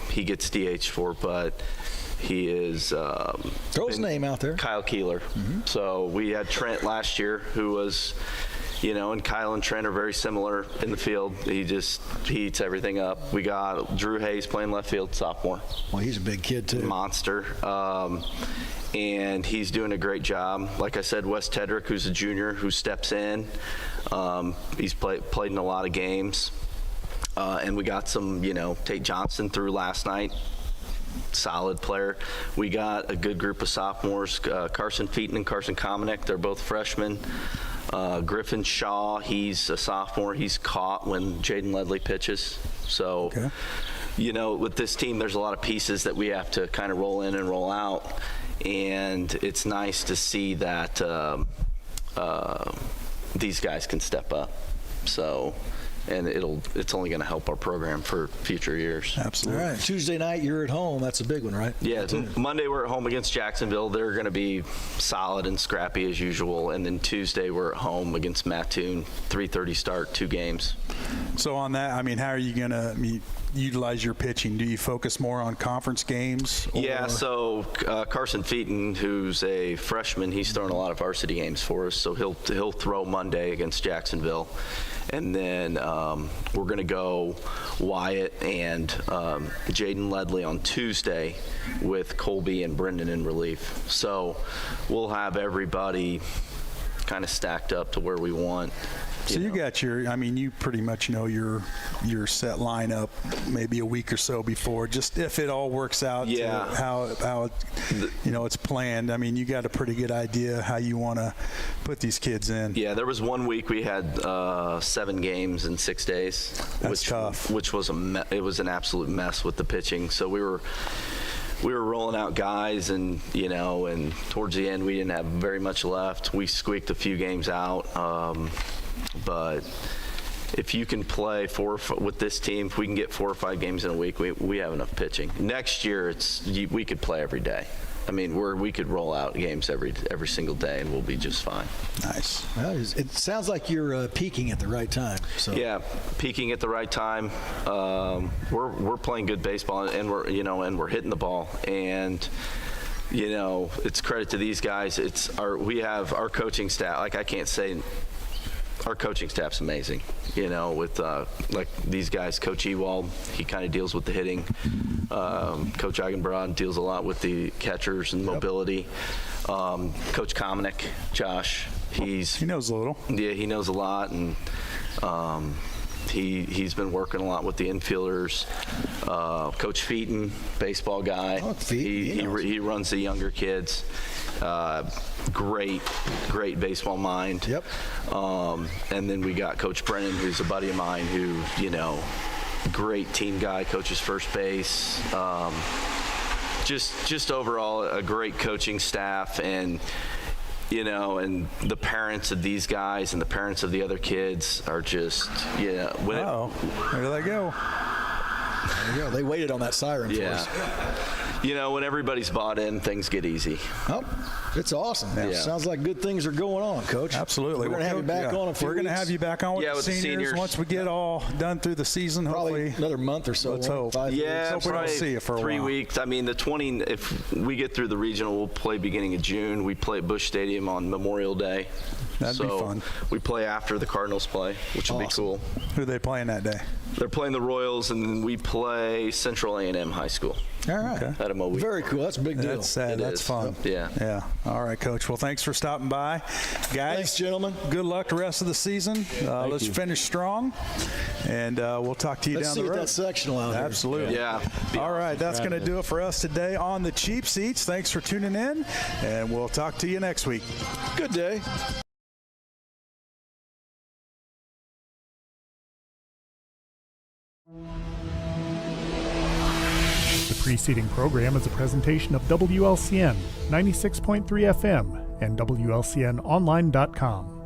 Speaker 8: He gets DH but he is
Speaker 3: throw his name out there.
Speaker 8: Kyle Keeler. Mm-hmm. So we had Trent last year, who was and Kyle and Trent are very similar in the field. He eats everything up. We got Drew Hayes playing left field, sophomore.
Speaker 3: Well, he's a big kid too.
Speaker 8: Monster. And he's doing a great job. Like I said, Wes Tedrick, who's a junior, who steps in. He's played in a lot of games. And we got some, Tate Johnson through last night. Solid player. We got a good group of sophomores, Carson Featon and Carson Komanek. They're both freshmen. Griffin Shaw, he's a sophomore. He's caught when Jaden Ledley pitches. So, with this team, there's a lot of pieces that we have to kind of roll in and roll out. And it's nice to see that these guys can step up. So, and it's only going to help our program for future years.
Speaker 2: Absolutely.
Speaker 3: All right. Tuesday night, you're at home. That's a big one, right?
Speaker 8: Yeah. Monday, we're at home against Jacksonville. They're going to be solid and scrappy as usual. And then Tuesday, we're at home against Mattoon. 3:30 start, 2 games.
Speaker 2: So on that, how are you going to utilize your pitching? Do you focus more on conference games?
Speaker 8: Yeah, so Carson Featon, who's a freshman, he's thrown a lot of varsity games for us. So he'll throw Monday against Jacksonville. And then we're going to go Wyatt and Jaden Ledley on Tuesday with Colby and Brendan in relief. So we'll have everybody kind of stacked up to where we want.
Speaker 2: So you got you pretty much know your set lineup maybe a week or so before, just if it all works out to how it's planned. You got a pretty good idea how you want to put these kids in.
Speaker 8: Yeah, there was one week we had 7 games in 6 days.
Speaker 2: That's tough.
Speaker 8: Which was it was an absolute mess with the pitching. So we were rolling out guys, and and towards the end we didn't have very much left. We squeaked a few games out. But if you can play with this team, if we can get 4 or 5 games in a week, we have enough pitching. Next year, we could play every day. We could roll out games every single day, and we'll be just fine.
Speaker 2: Nice.
Speaker 3: Well, it sounds like you're peaking at the right time. So.
Speaker 8: Yeah, peaking at the right time. We're playing good baseball, and we're hitting the ball, and. It's credit to these guys. We have our coaching staff. Like, I can't say. Our coaching staff's amazing, with like these guys. Coach Ewald, he kind of deals with the hitting. Coach Eigenbrod deals a lot with the catchers and mobility. Coach Komanek, Josh, he
Speaker 2: knows a little.
Speaker 8: Yeah, he knows a lot, and he's been working a lot with the infielders. Coach Featon, baseball guy.
Speaker 3: Oh, Featon,
Speaker 8: he runs the younger kids. Great baseball mind.
Speaker 3: Yep.
Speaker 8: And then we got Coach Brennan, who's a buddy of mine, who, great team guy, coaches first base. Just overall a great coaching staff, and and the parents of these guys and the parents of the other kids are just,
Speaker 2: there they go.
Speaker 3: There you go. They waited on that siren for us.
Speaker 8: When everybody's bought in, things get easy.
Speaker 3: Oh, it's awesome.
Speaker 8: Yeah.
Speaker 3: Sounds like good things are going on, Coach.
Speaker 2: Absolutely.
Speaker 3: We're going to have you back on a few
Speaker 2: We're going to have you back on with the seniors once we get all done through the season.
Speaker 3: Probably
Speaker 2: hopefully
Speaker 3: another month or so.
Speaker 2: Let's hope.
Speaker 3: 5
Speaker 8: Yeah,
Speaker 2: hope we don't see you for a
Speaker 8: 3
Speaker 2: while.
Speaker 8: weeks. The 20. If we get through the regional, we'll play beginning of June. We play at Busch Stadium on Memorial Day.
Speaker 2: That'd be
Speaker 8: so
Speaker 2: fun.
Speaker 8: we play after the Cardinals play, which will be cool.
Speaker 2: Who are they playing that day?
Speaker 8: They're playing the Royals, and then we play Central A&M High School.
Speaker 3: All right.
Speaker 8: At a Moby.
Speaker 3: Very cool. That's a big deal.
Speaker 2: That's fun.
Speaker 8: Yeah.
Speaker 2: Yeah. All right, Coach. Well, thanks for stopping by. Guys,
Speaker 3: Thanks, gentlemen.
Speaker 2: Good luck the rest of the season. Let's finish strong, and we'll talk to you
Speaker 3: Let's
Speaker 2: down
Speaker 3: see
Speaker 2: the
Speaker 3: what
Speaker 2: road.
Speaker 3: that sectional out here.
Speaker 2: Absolutely.
Speaker 8: Yeah.
Speaker 2: All right, that's going to do it for us today on the Cheap Seats. Thanks for tuning in, and we'll talk to you next week.
Speaker 3: Good day.
Speaker 1: The preceding program is a presentation of WLCN 96.3 FM and WLCNonline.com.